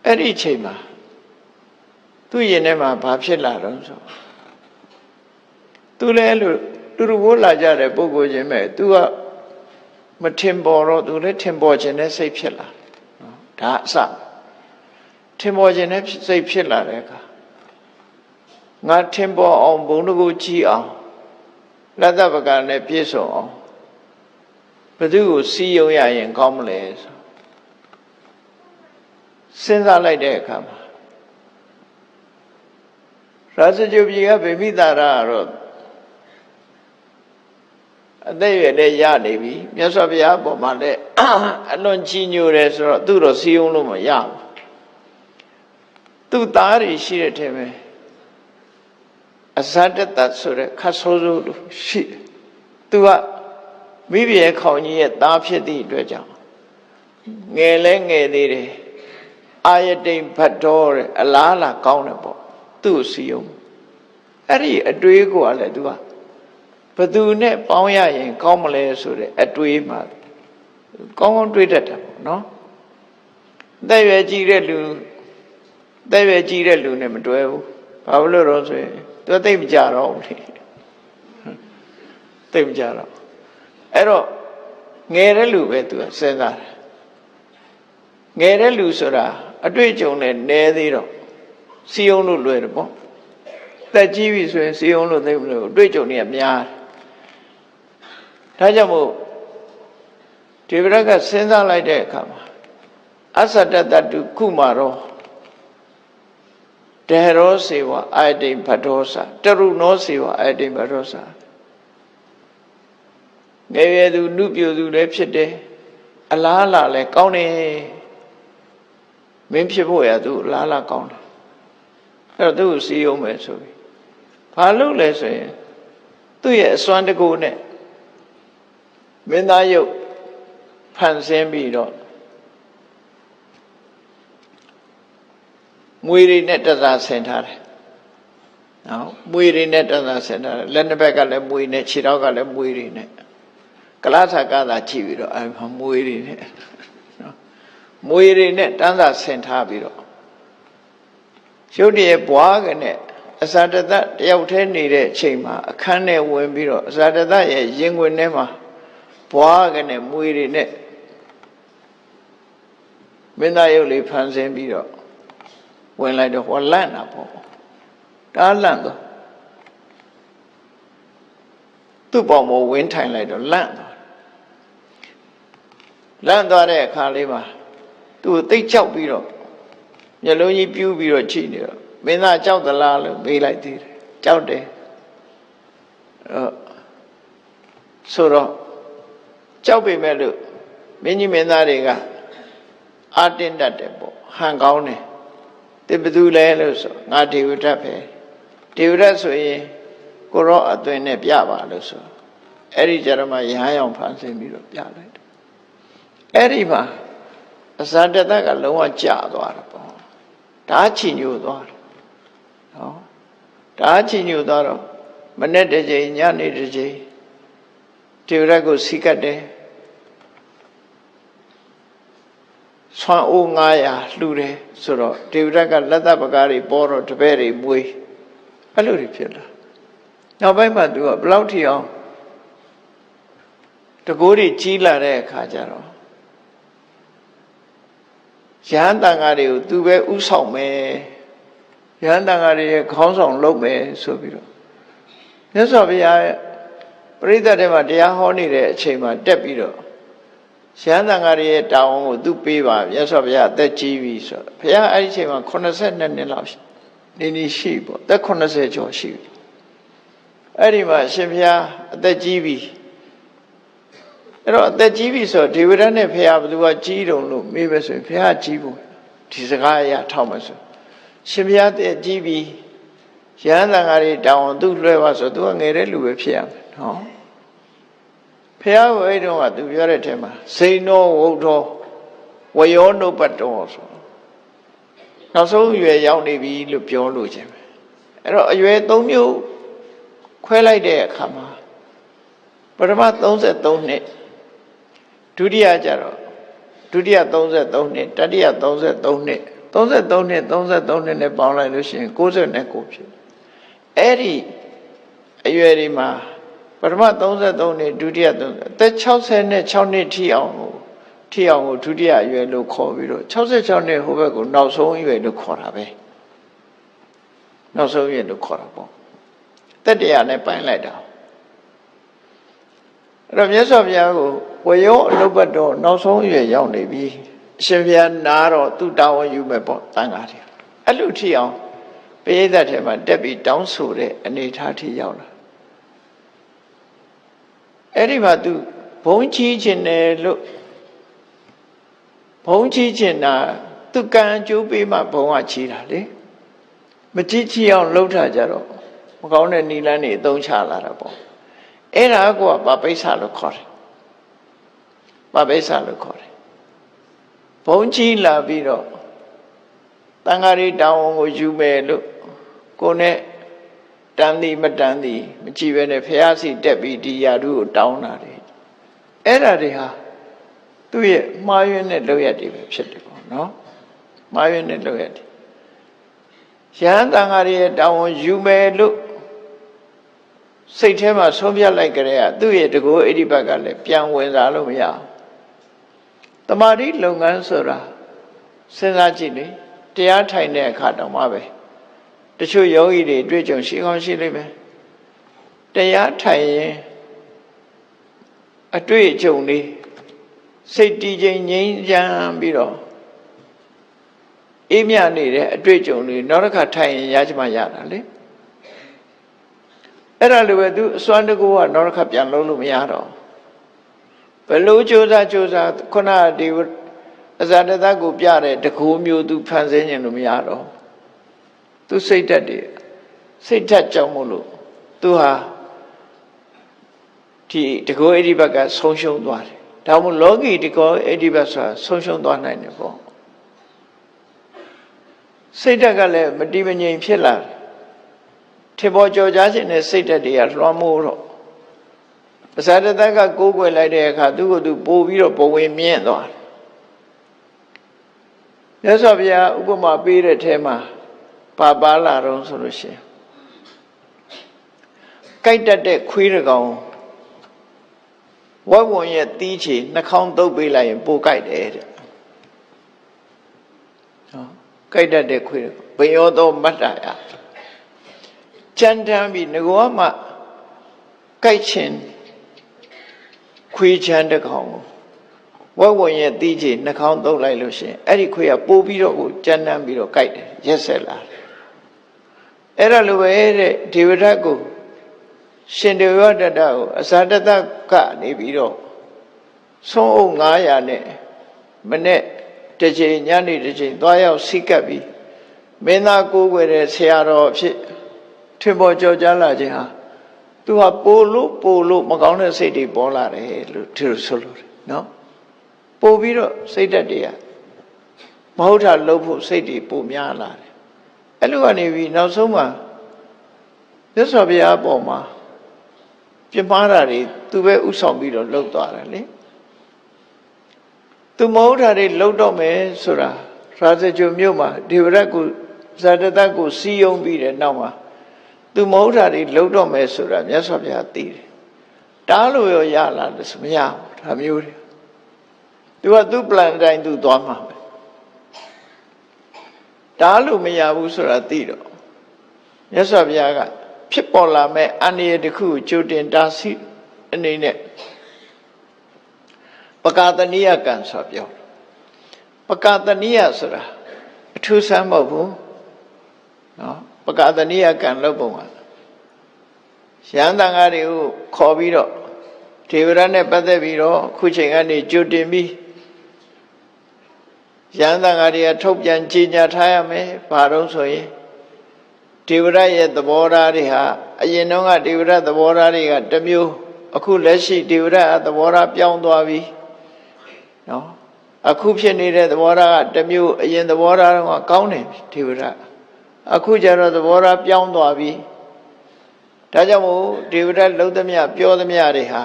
B: အဲ့ဒီအချိန်မှာသူ့ရင်ထဲမှာဘာဖြစ်လာတော့ဆိုသူလည်းလို့တူတူဝိုးလာကြတဲ့ပုဂ္ဂိုလ်ချင်းပဲသူကမထင်ပေါ်တော့သူလည်းထင်ပေါ်ခြင်းနဲ့စိတ်ဖြစ်လာနော်ဒါအစထင်ပေါ်ခြင်းနဲ့စိတ်ဖြစ်လာတဲ့အခါငါထင်ပေါ်အောင်ဘုံတကူကြည့်အောင်လက်သပကနဲ့ပြည့်စုံအောင်ဘယ်သူကိုစီးယုံရရင်ကောင်းမလဲဆိုစဉ်းစားလိုက်တဲ့အခါမှာ ရာဇဂုပြည်ကဗိမိတာရကတော့အသက်ရွယ်နဲ့ရနေပြီမြတ်စွာဘုရားအပေါ်မှာလည်းအလွန်ကြီးညိုတယ်ဆိုတော့သူ့တော့စီယုံလို့မရဘူးသူ့သားတွေရှိတဲ့ထဲမှာအဇဒတဆိုတဲ့ခတ်ဆိုးဆိုးလို့ရှိတယ်သူကမိဘရဲ့ခေါင်းကြီးရဲ့သားဖြစ်သည့်အတွက်ကြောင့်ငယ်လဲငယ်သေးတယ်အာယတိန်ဘတ်တော်တဲ့အလားလာကောင်းတယ်ပေါ့သူ့စီယုံအဲ့ဒီအတွေးကိုလည်းသူကဘသူနဲ့ပေါင်းရရင်ကောင်းမလဲဆိုတဲ့အတွေးမှကောင်းကောင်းတွေးတတ်တယ်ပေါ့နော်တဲ့ရွယ်ကြည့်တဲ့လူနဲ့မတွဲဘူးဘာလို့လို့ဆိုရင်သူသိမကြတော့ဘူးလေသိမကြတော့အဲ့တော့ငယ်တဲ့လူပဲသူကစဉ်းစားတယ်ငယ်တဲ့လူဆိုတာအတွေ့အကြုံနဲ့နည်းသေးတော့စီယုံလို့လွယ်တယ်ပေါ့တက်ကြီးပြီဆိုရင်စီယုံလို့သိမလို့အတွေ့အကြုံတွေကများတယ်ဒါကြောင့်မို့ဒီဘက်ကစဉ်းစားလိုက်တဲ့အခါမှာအသတ္တတတုကုမာရောတေရောစေဝအာတိဘဒ္ဒောစာတရုနောစေဝအာတိဘဒ္ဒောစာငယ်ရွယ်သူနုပြိုသူလည်းဖြစ်တယ်အလားလာလည်းကောင်းတယ်မင်းဖြစ်ဖို့ရသူအလားလာကောင်းတယ်အဲ့တော့သူ့ကိုစီးအောင်မယ်ဆိုပြီးဘာလို့လဲဆိုရင်သူ့ရဲ့အစွမ်းတကူနဲ့မင်းသားရုပ်ဖန်ဆင်းပြီးတော့မွေတွေနဲ့တသားဆင်ထားတယ်နော်မွေတွေနဲ့တသားဆင်ထားတယ်လက်နှစ်ဘက်ကလည်းမွေနဲ့ခြေထောက်ကလည်းမွေတွေနဲ့ကလထာကသာကြည့်ပြီးတော့အဲမွေတွေနဲ့နော်မွေတွေနဲ့တန်းသာဆင်ထားပြီးတော့ရုပ်တရက်ဘွားကနဲ့အစာတသတယောက်တည်းနေတဲ့အချိန်မှာအခန်းထဲဝင်ပြီးတော့အစာတသရဲ့ရင်ခွင်ထဲမှာဘွားကနဲ့မွေတွေနဲ့မင်းသားရုပ်လေးဖန်ဆင်းပြီးတော့ဝင်လိုက်တော့ဟောလန့်တာပေါ့တားလန့်တော့သူ့ပေါ်မှာဝင်းထိုင်လိုက်တော့လန့်သွားတဲ့အခါလေးမှာသူ့သိကြောက်ပြီးတော့မျက်လုံးကြီးပြူးပြီးတော့ကြည့်နေတော့မင်းသားကြောက်သလားလို့မေးလိုက်သေးတယ်ကြောက်တယ်ဆိုတော့ကြောက်ပေမဲ့လို့မင်းကြီးမင်းသားတွေကအာတင်းတတ်တယ်ပေါ့ဟန်ကောင်းတယ်તેဘသူလဲလို့ဆိုငါဒေဝဒတ်ပဲဒေဝဒတ်ဆိုရင်ကိုရောအသွင်နဲ့ပြပါလို့ဆိုအဲ့ဒီကြရမရဟန်းအောင်ဖန်ဆင်းပြီးတော့ပြလိုက်တယ်အဲ့ဒီမှာအဇဒတကလုံးဝကြာသွားတာပေါ့ဓာချီညိုသွားတယ်နော်ဓာချီညိုသွားတော့မနေ့တစ်ချိန်ညနေတစ်ချိန်ဒေဝဒတ်ကိုစီကတ်တယ်ဆွမ်းအိုး900လှူတယ်ဆိုတော့ဒေဝရတ်ကလက်သက်ပကားတွေပေါ်တော့တပည့်တွေမွေးအဲ့လိုတွေဖြစ်လာနောက်ပိုင်းမှာသူကဘလောက်ထီအောင်တကိုးတွေကြီးလာတဲ့အခါကျတော့ရဟန်းတန်ဃာတွေကိုသူပဲဥဆောင်မယ်ရဟန်းတန်ဃာတွေရဲ့ခေါင်းဆောင်လုပ်မယ်ဆိုပြီးတော့မြတ်စွာဘုရားပရိသတ်တွေမှာတရားဟောနေတဲ့အချိန်မှာတက်ပြီးတော့ရဟန်းတန်ဃာရဲ့တာဝန်ကိုသူပေးပါမြတ်စွာဘုရားအသက်ကြီးပြီဆိုတော့ဘုရားအဲ့ဒီအချိန်မှာ82နှစ်လောက်နေရှိပေါ့သက်80ကျော်ရှိပြီအဲ့ဒီမှာရှင်ဘုရားအသက်ကြီးပြီအဲ့တော့အသက်ကြီးပြီဆိုတော့ဒေဝရတ်နဲ့ဘုရားဘယ်သူကကြီးတုံလို့မေးပဲဆိုရင်ဘုရားကြီးဖို့ဒီစကားအရာထောက်မှဆိုရှင်ဘုရားအသက်ကြီးပြီရဟန်းတန်ဃာတွေတာဝန်သူလွှဲပါဆိုသူကငယ်တဲ့လူပဲဖြစ်ရမယ်နော်ဖះဝိတုံးကသူပြောတဲ့အထက်မှာစိန်နောဝုဒ္ဓောဝယောနုပတ္တောဆိုနောက်ဆုံးအရွယ်ရောက်နေပြီလို့ပြောလို့ခြင်းပဲအဲ့တော့အရွယ်3မျိုးခွဲလိုက်တဲ့အခါမှာပထမ33နှစ်ဒုတိယကျတော့ဒုတိယ33နှစ်တတိယ33နှစ်33နှစ်နဲ့ပေါင်းလိုက်လို့ရှိရင်69ဖြစ်အဲ့ဒီအရွယ်ဒီမှာပထမ33နှစ်ဒုတိယ30အသက်66နှစ်ထိအောင်ကိုဒုတိယအရွယ်လို့ခေါ်ပြီးတော့66နှစ်ဟိုဘက်ကိုနောက်ဆုံးအရွယ်လို့ခေါ်တာပဲနောက်ဆုံးအရွယ်လို့ခေါ်တာပေါ့တက်တရားနဲ့ပိုင်းလိုက်တာအဲ့တော့မြတ်စွာဘုရားကိုဝယောအနုပ္ပတ္တောနောက်ဆုံးအရွယ်ရောက်နေပြီအရှင်ဘုရားနာတော့သူတာဝန်ယူမယ်ပေါ့တန်ခါးတယ်အဲ့လိုထိအောင် ပရိသတ်ထဲမှာတက်ပြီးတောင်းဆိုတဲ့အနေအထားထိရောက်လာအဲ့ဒီမှာသူဘုံကြီးခြင်းတယ်လို့ဘုံကြီးခြင်းတာသူကံအကျိုးပေးမှဘုံကကြီးတာလေမကြီးချအောင်လှုပ်ထားကြတော့မကောင်းတဲ့နီလန်းတွေအသုံးချလာတာပေါ့အဲ့ဒါကပပိစ္ဆာလို့ခေါ်တယ်ပပိစ္ဆာလို့ခေါ်တယ်ဘုံကြီးလာပြီးတော့တန်ဃာရီတောင်းဝန်ကိုယူမယ်လို့ကိုနဲ့တန်သည်မတန်သည်မကြည့်ပဲနဲ့ဖះစီတက်ပြီးဒီယာတုကိုတောင်းတာတယ်အဲ့ဒါတွေဟာသူ့ရဲ့မှားယွင်းတဲ့လုပ်ရက်တွေပဲဖြစ်တယ်ပေါ့နော်မှားယွင်းတဲ့လုပ်ရက်တွေရဟန်းတန်ဃာရီရဲ့တောင်းဝန်ယူမယ်လို့စိတ်ထဲမှာဆုံးဖြတ်လိုက်ကြတဲ့သူ့ရဲ့တကောအိဋ္ဌိပတ်ကလည်းပြန်ဝင်စားလို့မရအောင်တမာတိလုပ်ငန်းဆိုတာစဉ်းစားကြည့်လေတရားထိုင်တဲ့အခါတောင်မှပဲတချို့ယောဂီတွေတွေ့ကြုံရှိကောင်းရှိလိမ့်မယ်တရားထိုင်ရင်အတွေ့အကြုံလေးစိတ်တည်ခြင်းငြိမ်းချမ်းပြီးတော့အေးမြနေတဲ့အတွေ့အကြုံလေးနောက်တစ်ခါထိုင်ရင်ရချင်မှရတာလေအဲ့ဒါလိုပဲသူအစွမ်းတကူကနောက်တစ်ခါပြန်လုံးလို့မရတော့ဘယ်လိုကြိုးစားခုနဒီအဇာတတကိုပြတဲ့တကူမျိုးသူဖန်ဆင်းခြင်းလို့မရတော့သူစိတ်ဓာတ်တွေစိတ်ဓာတ်ကြောင့်မို့လို့သူဟာဒီတကူအိဋ္ဌိဘက်ကဆုံးရှုံးသွားတယ်ဒါမှမဟုတ်လောကီတကူအိဋ္ဌိဘက်ဆိုတာဆုံးရှုံးသွားနိုင်တယ်ပေါ့စိတ်ဓာတ်ကလည်းမတည်မငြိမ်ဖြစ်လာတယ်ထေပေါ်ကြော်ကြားခြင်းနဲ့စိတ်ဓာတ်တွေကလွှမ်းမိုးတော့အဇာတတကကိုးကွယ်လိုက်တဲ့အခါသူ့ကိုယ်သူပို့ပြီးတော့ဘဝင်မြင့်သွားတယ်မြတ်စွာဘုရားဥပမာပေးတဲ့ထဲမှာပါလာတော့ဆိုလို့ရှိရင်ကြိုက်တတ်တဲ့ခွေးတကောင်ဝက်ဝံရဲ့တီးချေနှာခေါင်းတုပ်ပေးလိုက်ရင်ပိုကြိုက်တယ်တဲ့ဟောကြိုက်တတ်တဲ့ခွေးဘယ်ရောသောမတ္တရာကြမ်းတမ်းပြီးငကောမှကြိုက်ခြင်းခွေးချမ်းတကောင်ဝက်ဝံရဲ့တီးချေနှာခေါင်းတုပ်လိုက်လို့ရှိရင်အဲ့ဒီခွေးကပိုးပြီးတော့ကိုကြမ်းတမ်းပြီးတော့ကြိုက်တယ်ရက်ဆက်လာတယ်အဲ့ဒါလိုပဲတဲ့ဒေဝဒတ်ကိုရှင်ဒေဝဒတ္တကိုအဇာတတကနေပြီးတော့ဆုံးအုပ်900နဲ့မနေ့တစ်ချိန်ညနေတစ်ချိန်သွားရောက်စိကပ်ပြီးမင်းသားကိုးကွယ်တဲ့ဆရာတော်အဖြစ်ထွင်ပေါ်ကြော်ကြားလာခြင်းဟာသူဟာပိုလို့မကောင်းတဲ့စိတ်တွေပေါ်လာတယ်လို့သူဆိုလို့တယ်နော်ပို့ပြီးတော့စိတ်ဓာတ်တွေကမဟုတ်တာလုပ်ဖို့စိတ်တွေပိုများလာတယ်အဲ့လိုကနေပြီးနောက်ဆုံးမှာမြတ်စွာဘုရားအပေါ်မှာပြမှားတာတွေသူပဲဥဆောင်ပြီးတော့လှုပ်သွားတယ်လေသူမဟုတ်တာတွေလှုပ်တော့မယ်ဆိုတာရာဇဂုံမြို့မှာဒေဝရတ်ကိုဇာတတကိုစီယုံပြီးတဲ့နောက်မှာသူမဟုတ်တာတွေလှုပ်တော့မယ်ဆိုတာမြတ်စွာဘုရားသိတယ်တားလို့ရလာတယ်ဆိုမရဘူးဒါမျိုးတွေသူကသူ့ plan တိုင်းသူသွားမှာပဲတားလို့မရဘူးဆိုတာသိတော့မြတ်စွာဘုရားကဖြစ်ပေါ်လာမဲ့အန္တရာယ်တစ်ခုကိုကြိုတင်တားဆီးအနေနဲ့ပကာသနိယကံဆိုပြောပကာသနိယဆိုတာအထူးဆန်းမဟုတ်ဘူးနော်ပကာသနိယကံလုပ်ပုံကရဟန်းတန်ဃာတွေကိုခေါ်ပြီးတော့ဒေဝရတ်နဲ့ပတ်သက်ပြီးတော့ခုချိန်ကနေကြိုတင်ပြီးရဟန်းတန်ဃာတွေကထုတ်ပြန်ကြေညာထားရမယ်ဘာလို့ဆိုရင်ဒေဝရတ်ရဲ့သဘောထားတွေဟာအရင်တုန်းကဒေဝရတ်သဘောထားတွေကတစ်မျိုးအခုလက်ရှိဒေဝရတ်သဘောထားပြောင်းသွားပြီနော်အခုဖြစ်နေတဲ့သဘောထားကတစ်မျိုးအရင်သဘောထားကကောင်းတယ်ဒေဝရတ်အခုကျတော့သဘောထားပြောင်းသွားပြီဒါကြောင့်မို့ဒေဝရတ်လုံးသမျှပြောသမျှတွေဟာ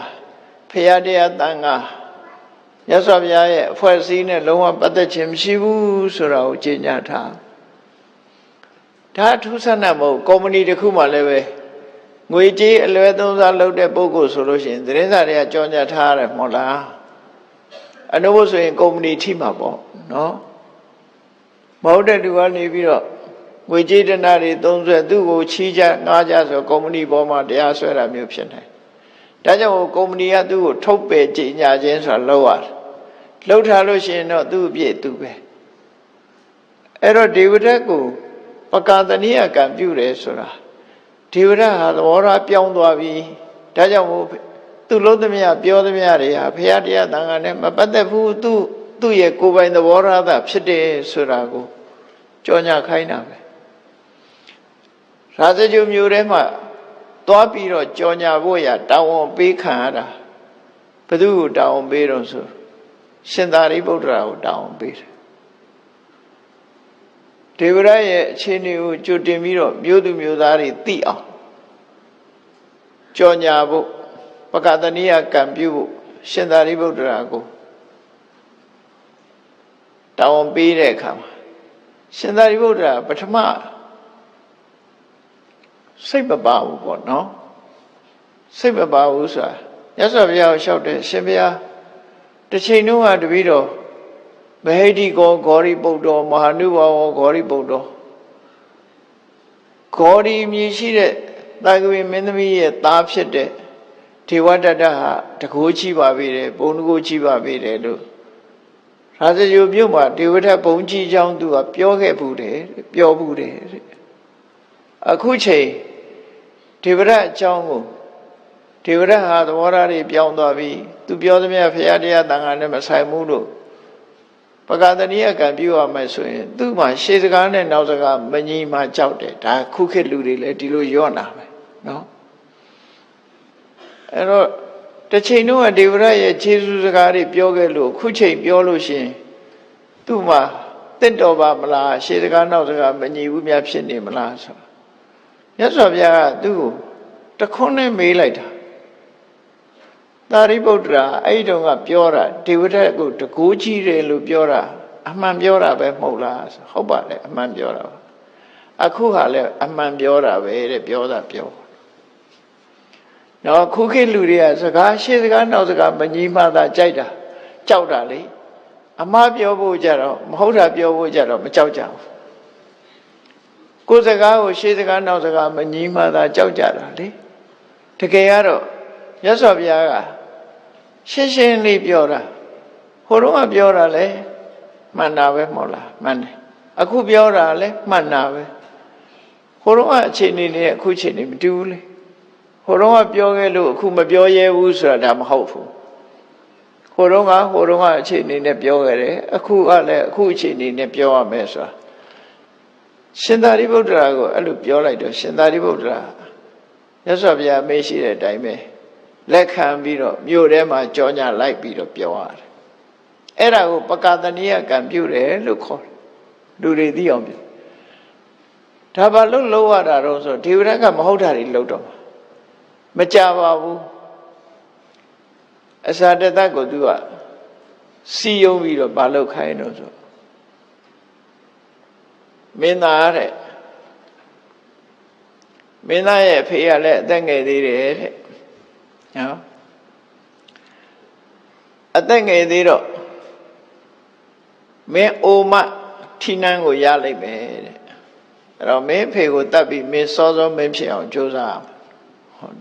B: ဖရာတရားတန်ခါမြတ်စွာဘုရားရဲ့အဖွဲ့အစည်းနဲ့လုံးဝပတ်သက်ခြင်းမရှိဘူးဆိုတာကိုကြေညာထားဒါထူးဆန်းတာမဟုတ်ကုမ္ပဏီတစ်ခုမှလည်းပဲငွေကြေးအလွဲသုံးစားလုပ်တဲ့ပုဂ္ဂိုလ်ဆိုလို့ရှိရင်သတင်းစာတွေကကြော်ညာထားရတယ်မဟုတ်လားအနုဘုဆိုရင်ကုမ္ပဏီထိမှာပေါ့နော်မဟုတ်တဲ့သူကနေပြီးတော့ငွေကြေးတနာတွေသုံးဆွဲသူ့ကိုချီးကြငားကြဆိုကုမ္ပဏီပေါ်မှာတရားဆွဲတာမျိုးဖြစ်နေဒါကြောင့်ကုမ္ပဏီကသူ့ကိုထုတ်ပယ်ကြေညာခြင်းဆိုတာလုပ်ရတယ်လှုပ်ထားလို့ရှိရင်တော့သူ့အပြည့်သူပဲအဲ့တော့ဒေဝဒတ်ကို ပကာသနိယကံပြုတယ်ဆိုတာဒေဝရဟာသဘောထားပြောင်းသွားပြီဒါကြောင့်မို့သူ့လုံးသမျှပြောသမျှတွေဟာဘုရားတရားသံဃာနဲ့မပတ်သက်ဘူးသူ့ရဲ့ကိုယ်ပိုင်သဘောထားသာဖြစ်တယ်ဆိုတာကိုကြော်ညာခိုင်းတာပဲရာဇဂုမျိုးထဲမှာသွားပြီးတော့ကြော်ညာဖို့ရတာဝန်ပေးခံရတာဘယ်သူကိုတာဝန်ပေးတော့ဆိုရှင်သာရိပုတ္တရာကိုတာဝန်ပေးတယ်ဒေဝရရဲ့အခြေအနေကိုကြိုတင်ပြီးတော့မျိုးသူမျိုးသားတွေသိအောင်ကြော်ညာဖို့ပကသနိယကံပြုဖို့ရှင်သာရိပုတ္တရာကိုတာဝန်ပေးတဲ့အခါမှာရှင်သာရိပုတ္တရာပထမစိတ်မပါဘူးပေါ့နော်စိတ်မပါဘူးဆိုတာမြတ်စွာဘုရားကိုလျှောက်တယ်ရှင်ဘုရားတစ်ချိန်လုံးကတပည့်တော်မဟိတိကောဂေါရိပုတ္တောမဟာနုဘောဂေါရိပုတ္တောဂေါရိမြည်ရှိတဲ့သာဂဝေမင်းသမီးရဲ့သားဖြစ်တဲ့ဒေဝတတဟာတကိုးချိပါပေတယ်ဘုံတကိုးချိပါပေတယ်လို့ရာဇဂုမြို့မှာဒေဝထဘုံကြီးချောင်းသူကပြောခဲ့ဘူးတယ်ပြောဘူးတယ်အခုချိန်ဒေဝရအကြောင်းကိုဒေဝရဟာသဘောထားတွေပြောင်းသွားပြီသူပြောသမျှဘုရားတရားသံဃာနဲ့မဆိုင်ဘူးလို့ပကသနိယကံပြုရမယ်ဆိုရင်သူ့မှာရှေးစကားနဲ့နောက်စကားမညီမှကြောက်တယ်ဒါခုခေတ်လူတွေလည်းဒီလိုရော့နာပဲနော်အဲ့တော့တစ်ချိန်လုံးကဒေဝရရဲ့ခြေစူးစကားတွေပြောခဲ့လို့ခုချိန်ပြောလို့ရှိရင်သူ့မှာတင့်တော်ပါမလားရှေးစကားနောက်စကားမညီဘူးများဖြစ်နေမလားဆိုမြတ်စွာဘုရားကသူ့ကိုတခွန်းနဲ့မေးလိုက်တာသာရိပုတ္တရာအဲ့ဒီတော့ကပြောတာဒေဝရကိုတကိုးကြီးတယ်လို့ပြောတာအမှန်ပြောတာပဲမဟုတ်လားဆိုဟုတ်ပါတယ်အမှန်ပြောတာပါအခုဟာလည်းအမှန်ပြောတာပဲတဲ့ပြောတာပြောနော်ခုခေတ်လူတွေကစကားရှေ့စကားနောက်စကားမညီမှသာကြိုက်တာကြောက်တာလေအမှားပြောဖို့ကြတော့မဟုတ်တာပြောဖို့ကြတော့မကြောက်ကြဘူးကိုယ်စကားကိုရှေ့စကားနောက်စကားမညီမှသာကြောက်ကြတာလေတကယ်ကတော့မြတ်စွာဘုရားကရှင်းရှင်းလေးပြောတာဟိုတော့ကပြောတာလေမှန်တာပဲမဟုတ်လားမှန်တယ်အခုပြောတာလေမှန်တာပဲဟိုတော့အချိန်နေနဲ့အခုချိန်နေမတူဘူးလေဟိုတော့ကပြောခဲ့လို့အခုမပြောရဲဘူးဆိုတာဒါမဟုတ်ဘူးဟိုတော့ကအချိန်နေနဲ့ပြောခဲ့တယ်အခုကလည်းအခုအချိန်နေနဲ့ပြောရမယ်ဆိုတာရှင်သာရိပုတ္တရာကိုအဲ့လိုပြောလိုက်တော့ရှင်သာရိပုတ္တရာမြတ်စွာဘုရားမေးရှိတဲ့အတိုင်းပဲလက်ခံပြီးတော့မြို့ထဲမှာကြောညာလိုက်ပြီးတော့ပြောရတယ်အဲ့ဒါကိုပကသနိယကံပြုတယ်လို့ခေါ်တယ်လူတွေသိအောင်ပြောဒါဘာလို့လုပ်ရတာတော့ဆိုဒေဝရကမဟုတ်တာတွေလုပ်တော့မကြပါဘူးအစာတသက်ကိုသူကစီယုံပြီးတော့ဘာလုပ်ခိုင်းတော့ဆိုမင်းသားတဲ့မင်းသားရဲ့ဖေကလည်းအသက်ငယ်သေးတယ်တဲ့နော်အသက်ငယ်သေးတော့မင်းအိုမထီနန်းကိုရလိုက်မယ်တဲ့အဲ့တော့မင်းဖေကိုတတ်ပြီးမင်းစောစောမင်းဖြစ်အောင်ကြိုးစား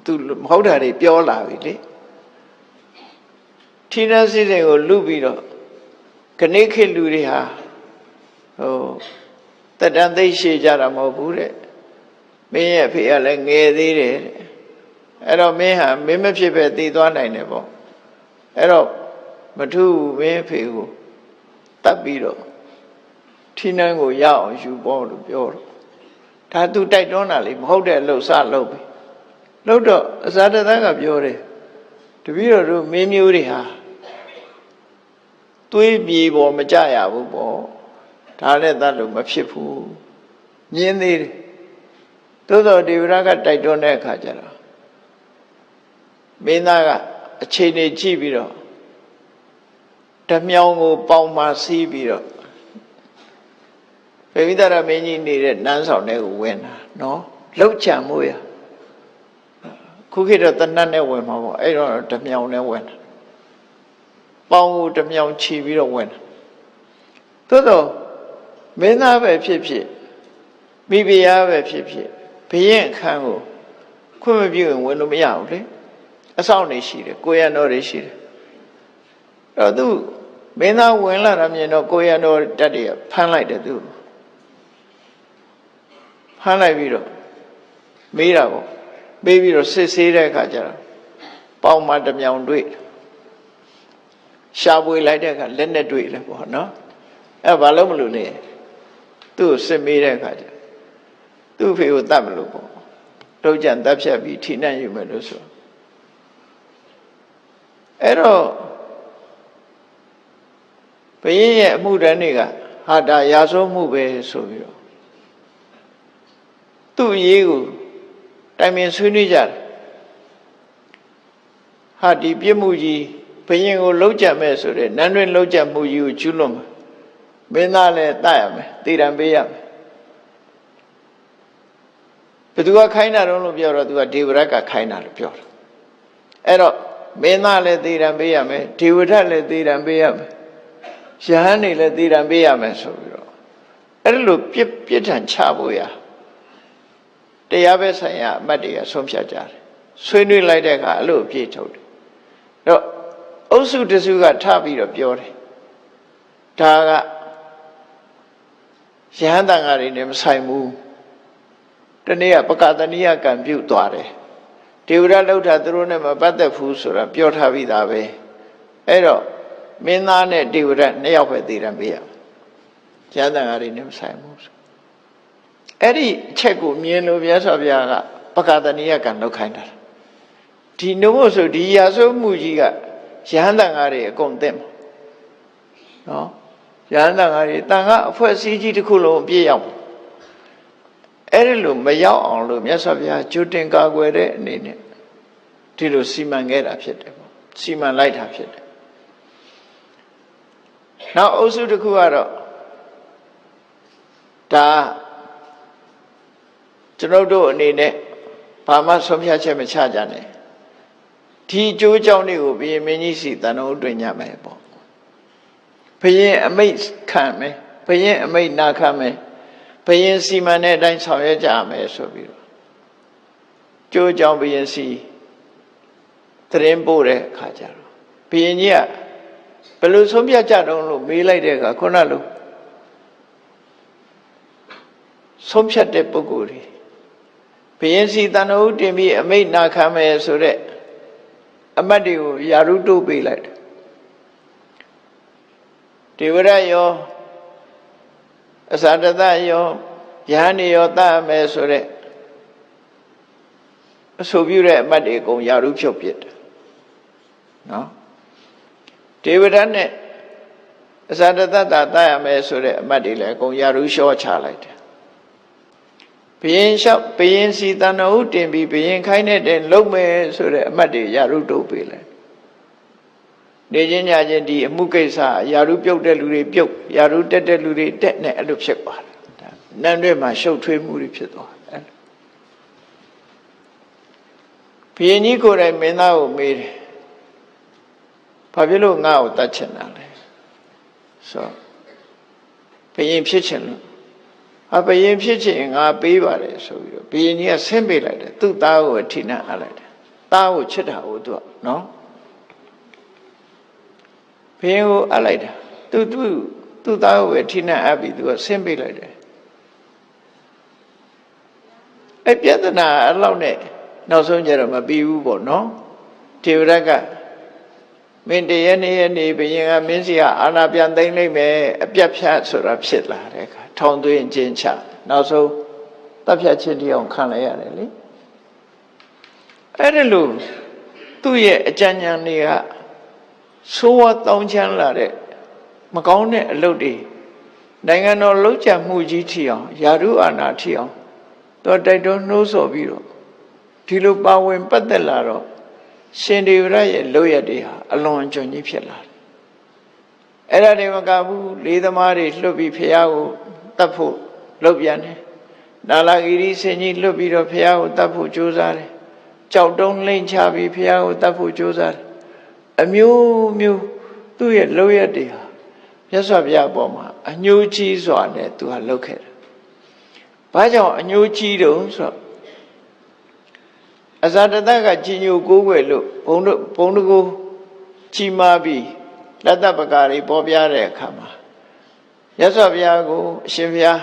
B: သူမဟုတ်တာတွေပြောလာပြီလေထီနန်းစည်းစိမ်ကိုလုပြီးတော့ခဏခေတ်လူတွေဟာတက်တန်သိရှိကြတာမဟုတ်ဘူးတဲ့မင်းရဲ့ဖေကလည်းငယ်သေးတယ်တဲ့အဲ့တော့မင်းဟာမင်းမဖြစ်ပဲတည်သွားနိုင်တယ်ပေါ့အဲ့တော့မထူးမင်းဖေကိုတတ်ပြီးတော့ထီနန်းကိုရအောင်ယူဖို့လို့ပြောတော့ဒါသူတိုက်တွန်းတာလေမဟုတ်တဲ့လှုပ်စလုပ်ပြီလှုပ်တော့အစာတသက်ကပြောတယ်တပည့်တော်တို့မင်းမျိုးတွေဟာသွေးပြေပေါ်မကြရဘူးပေါ့ဒါနဲ့တတ်လို့မဖြစ်ဘူးညင်းသေးတယ်သို့တော်ဒေဝရကတိုက်တွန်းတဲ့အခါကျတော့မင်းသားကအချိန်နေကြည့်ပြီးတော့ဓမြောင်ကိုပေါင်မှစီးပြီးတော့ဗေမိတရမင်းကြီးနေတဲ့နန်းဆောင်ထဲကိုဝင်တာနော်လှုပ်ချံမှုရခုခေတ်တော့တနတ်နဲ့ဝင်မှာပေါ့အဲ့တော့ဓမြောင်နဲ့ဝင်တာပေါင်ကိုဓမြောင်ချီပြီးတော့ဝင်တာသို့တော့မင်းသားပဲဖြစ်ဖြစ်မိဖုရားပဲဖြစ်ဖြစ်ဘုရင်အခန်းကိုခွင့်မပြုရင်ဝင်လို့မရဘူးလေအဆောင်နေရှိတယ်ကိုရံတော်တွေရှိတယ်အဲ့တော့သူမင်းသားဝင်လာတာမြင်တော့ကိုရံတော်တက်တွေဖမ်းလိုက်တယ်သူ မ်းလိုက်ပြီးတော့မေးတာပေါ့မေးပြီးတော့စစ်ဆေးတဲ့အခါကျတော့ပေါင်မှာတစ်မြောင်တွေ့ရှာပွေလိုက်တဲ့အခါလက်နဲ့တွေ့လေပေါ့နော်အဲ့ဘာလို့မလို့လဲသူ့ကိုစစ်မေးတဲ့အခါကျသူ့ဖေကိုတတ်မလို့ပေါ့တော့ကြံတတ်ဖြတ်ပြီးထိနှံ့ယူမယ်လို့ဆိုအဲ့တော့ဘုရင်ရဲ့အမှုတန်းတွေကဟာဒါရာဇဝမှုပဲဆိုပြီးတော့သူ့အရေးကိုတိုင်ပင်ဆွေးနွေးကြတယ်ဟာဒီပြစ်မှုကြီးဘုရင်ကိုလှုပ်ကြမဲ့ဆိုတဲ့နန်းတွင်လှုပ်ကြမှုကြီးကိုကျူးလွန်မှာမင်းသားလည်းတတ်ရမယ်တည်တံပေးရမယ်ဘသူကခိုင်းတာတော့လို့ပြောတော့သူကဒေဝရတ်ကခိုင်းတာလို့ပြောတယ်အဲ့တော့မင်းသားလည်းတည်တံပေးရမယ်ဒေဝရတ်လည်းတည်တံပေးရမယ်ယဟန်နေလည်းတည်တံပေးရမယ်ဆိုပြီးတော့အဲ့လိုပြစ်ဒဏ်ချဖို့ရတရားပဲဆိုင်ရာအမတ်တွေကဆုံးဖြတ်ကြတယ်ဆွေးနွေးလိုက်တဲ့အခါအဲ့လိုအပြည့်ထုတ်တယ်အဲ့တော့အုပ်စုတစုကထပြီးတော့ပြောတယ်ဒါကယဟန်တန်ဃာတွေနဲ့မဆိုင်ဘူးတနေ့ကပကတနိယကံပြုတ်သွားတယ်ဒေဝရလောက်တာသူတို့နဲ့မပတ်သက်ဘူးဆိုတာပြောထားပြီးသားပဲအဲ့တော့မင်းသားနဲ့ဒေဝရနှစ်ယောက်ပဲတည်တယ်ပေးရယဟန်တန်ဃာတွေနဲ့မဆိုင်ဘူးအဲ့ဒီအချက်ကိုမြင်လို့မြတ်စွာဘုရားကပကတနိယကံလောက်ခိုင်းတာဒီနို့ဆိုဒီရာဇဝမှုကြီးကယဟန်တန်ဃာတွေအကုန်သိမှာနော်ယဟန်တန်ဃာတွေတန်ဃာအဖွဲ့အစည်းကြီးတစ်ခုလုံးအပြည့်ရောက်အဲ့ဒီလိုမရောက်အောင်လို့မြတ်စွာဘုရားကြိုတင်ကာကွယ်တဲ့အနေနဲ့ဒီလိုစီမံခဲ့တာဖြစ်တယ်ပေါ့စီမံလိုက်တာဖြစ်တယ်နောက်အုပ်စုတစ်ခုကတော့ဒါကျွန်တော်တို့အနေနဲ့ဘာမှဆုံးဖြတ်ချက်မချကြနဲ့ဒီအကျိုးကြောင့်တွေကိုဘုရင်မင်းကြီးစီတန်တော်တွင်ညမယ်ပေါ့ဘုရင်အမိတ်ခံမယ်ဘုရင်အမိတ်နာခံမယ်ဘုရင်စီမံတဲ့အတိုင်းဆောင်ရွက်ကြမယ်ဆိုပြီးတော့ကျိုးကြောင့်ဘုရင်စီသတင်းပို့တဲ့အခါကျတော့ဘုရင်ကြီးကဘယ်လိုဆုံးဖြတ်ကြတော့လို့မေးလိုက်တဲ့အခါခုနလိုဆုံးဖြတ်တဲ့ပုဂ္ဂိုလ်တွေဘုရင်စီတန်တော်တင်ပြီးအမိတ်နာခံမယ်ဆိုတဲ့အမတ်တွေကိုယာရုတိုးပေးလိုက်တယ်ဒေဝရယောအစာတသယောယဟန်နေယောတတ်မယ်ဆိုတဲ့အဆိုပြုတဲ့အမတ်တွေအကုန်ယာရုဖြုတ်ပစ်တယ်နော်ဒေဝရနဲ့အစာတသတတ်ရမယ်ဆိုတဲ့အမတ်တွေလည်းအကုန်ယာရုလျှော့ချလိုက်တယ်ဘုရင်စီတန်တော်တင်ပြီးဘုရင်ခိုင်းတဲ့လုံမယ်ဆိုတဲ့အမတ်တွေယာရုတိုးပေးလိုက်နေချင်းညချင်းဒီအမှုကိစ္စယာရုပြုတ်တဲ့လူတွေပြုတ်ယာရုတက်တဲ့လူတွေတက်နဲ့အဲ့လိုဖြစ်သွားတယ်ဒါနန်းတွေမှာရှုပ်ထွေးမှုတွေဖြစ်သွားတယ်ဘုရင်ကြီးကိုယ်တိုင်မင်းသားကိုမေးတယ်ဘာဖြစ်လို့ငါ့ကိုတတ်ချင်တာလဲဆိုဘုရင်ဖြစ်ချင်လို့ဘုရင်ဖြစ်ချင်ငါပေးပါတယ်ဆိုပြီးတော့ဘုရင်ကြီးကဆင်းပေးလိုက်တယ်သူ့သားကိုအထိနာအပ်လိုက်တယ်သားကိုချစ်တာကိုသူကနော်ဘုရင်ကိုအပ်လိုက်တာသူ့သားကိုပဲထိနာအပ်ပြီးသူကဆင်းပေးလိုက်တယ်အဲ့ပြဿနာအဲ့လောက်နဲ့နောက်ဆုံးကျတော့မပြီးဘူးပေါ့နော်ဒေဝရတ်ကမင်းတရနေ့ဘုရင်ကမင်းစီကအာဏာပြန်သိမ်းလိုက်မယ်အပြတ်ဖြတ်ဆိုတာဖြစ်လာတဲ့အခါထောင်သွင်းကျင်းချနောက်ဆုံးတပ်ဖြတ်ခြင်းတရားခံလိုက်ရတယ်လေအဲ့ဒါလို့သူ့ရဲ့အကြံဉာဏ်တွေကဆိုးဝါးတောင်းချမ်းလာတဲ့မကောင်းတဲ့အလုပ်တွေနိုင်ငံတော်လှုပ်ကြံမှုကြီးထီအောင်ယာရုအာဏာထီအောင်တော့တိုက်တွန်းနှိုးဆော်ပြီးတော့ဒီလိုပါဝင်ပတ်သက်လာတော့ရှင်ဒေဝရရဲ့လုပ်ရတဲ့ဟာအလွန်အကျွံကြီးဖြစ်လာတယ်အဲ့ဒါတွေမကဘူးလေးသမားတွေလွတ်ပြီးဖះကိုတတ်ဖို့လုပ်ပြန်တယ်နာလာဂီရီဆင်ကြီးလွတ်ပြီးတော့ဖះကိုတတ်ဖို့ကြိုးစားတယ်ကြောက်တုံးလိမ့်ချပြီးဖះကိုတတ်ဖို့ကြိုးစားတယ်အမျိုးမျိုးသူ့ရဲ့လုပ်ရတဲ့ဟာမြတ်စွာဘုရားအပေါ်မှာအညှိုးကြီးစွာနဲ့သူဟာလုပ်ခဲ့တယ်ဘာကြောင့်အညှိုးကြီးတုံးဆိုတော့အဇာတတကကြီးညိုကိုးကွယ်လို့ဘုံတကူကြီးမားပြီးလက်တပကာတွေပေါ်ပြတဲ့အခါမှာမြတ်စွာဘုရားကိုအရှင်ဘုရား